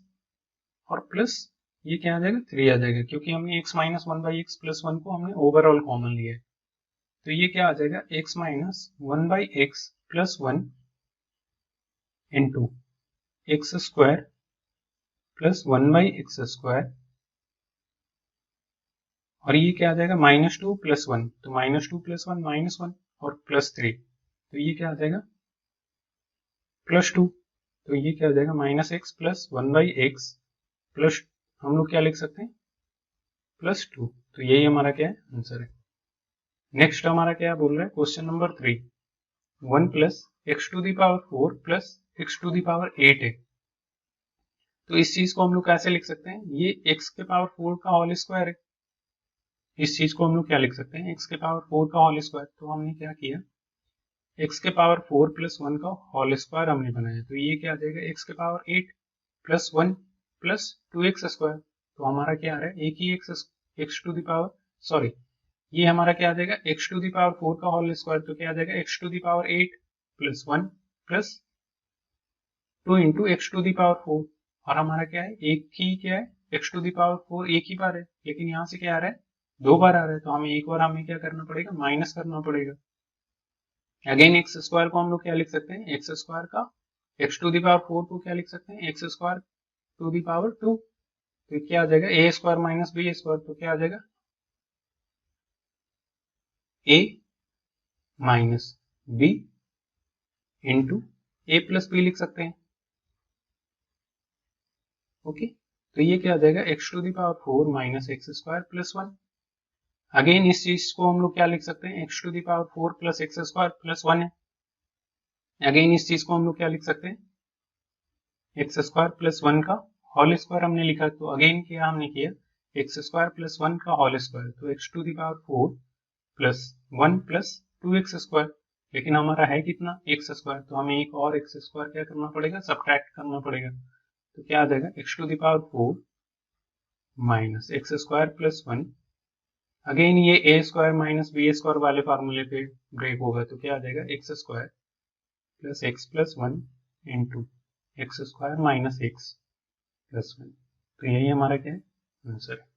और प्लस ये क्या आ जाएगा 3 आ जाएगा, क्योंकि हमने x माइनस 1/x प्लस 1 को हमने ओवरऑल कॉमन लिया है, तो ये क्या आ जाएगा x minus 1/x plus 1 into x square plus 1/x square, और ये क्या आ जाएगा -2 प्लस 1, तो -2 प्लस 1 -1 और प्लस 3, तो ये क्या आ जाएगा +2, तो ये क्या आ जाएगा -x प्लस 1/x प्लस हम लोग क्या लिख सकते हैं +2, तो यही हमारा क्या है आंसर है। नेक्स्ट हमारा क्या बोल रहा है question number 3, 1 plus x to the power 4 plus x to the power 8 है, तो इस चीज को हम लोग कैसे लिख सकते हैं, ये x के पावर 4 का होल स्क्वायर है। इस चीज को हम लोग क्या लिख सकते हैं, x के पावर 4 का होल स्क्वायर। तो हमने क्या किया, x के पावर 4 प्लस 1 का होल स्क्वायर हमने बनाया। तो ये क्या आ जाएगा, x के power 8 plus 1 plus 2x square. तो हमारा क्या आ रहा है, एक ही x to the power, sorry, ये हमारा क्या आ जाएगा, x टू द पावर 4 का होल स्क्वायर। तो क्या आ जाएगा, x to the power 8 plus 1 plus 2 into x to the power 4। और हमारा क्या है, एक ही क्या है, x टू द पावर 4 एक ही बार है, लेकिन यहाँ से क्या आ रहा है, 2 बार आ रहा है। तो हमें एक बार हमें क्या करना पड़ेगा, माइनस करना पड़ेगा। अगेन एक्स स्क्वायर को हम लोग क्या लिख सकते हैं, एक्स स्क्वायर का एक्स टू द पावर 4 को क्या लिख सकते हैं, x square to the power 2। तो क्या आ जाएगा, A square minus B square. तो क्या आ जाएगा, A minus B into A plus B लिख सकते हैं। ओके, तो ये क्या आ जाएगा, x to the power 4 minus x square plus 1। Again इस चीज को हम लोग क्या लिख सकते हैं, x to the power 4 plus x square plus 1 है। अगेन इस चीज को हम लोग क्या लिख सकते हैं, एक्स स्क्वायर प्लस 1 का होल स्क्वायर हमने लिखा। तो अगेन क्या हमने किया, एक्स स्क्वायर प्लस 1 का होल स्क्वायर। तो x to the power 4 plus 1 plus 2x square, लेकिन हमारा है कितना, एक्स स्क्वायर। तो हमें एक और एक्स स्क्वायर क्या करना पड़ेगा, सब्ट्रैक्ट करना पड़ेगा। तो क्या आ जाएगा, x to the power 4 minus x square plus 1। Again ये A square minus B square वाले फार्मूले पे ब्रेक होगा। तो क्या आ जाएगा, x square plus x plus 1 into x square minus x plus 1। तो यही हमारा क्या है, आंसर है।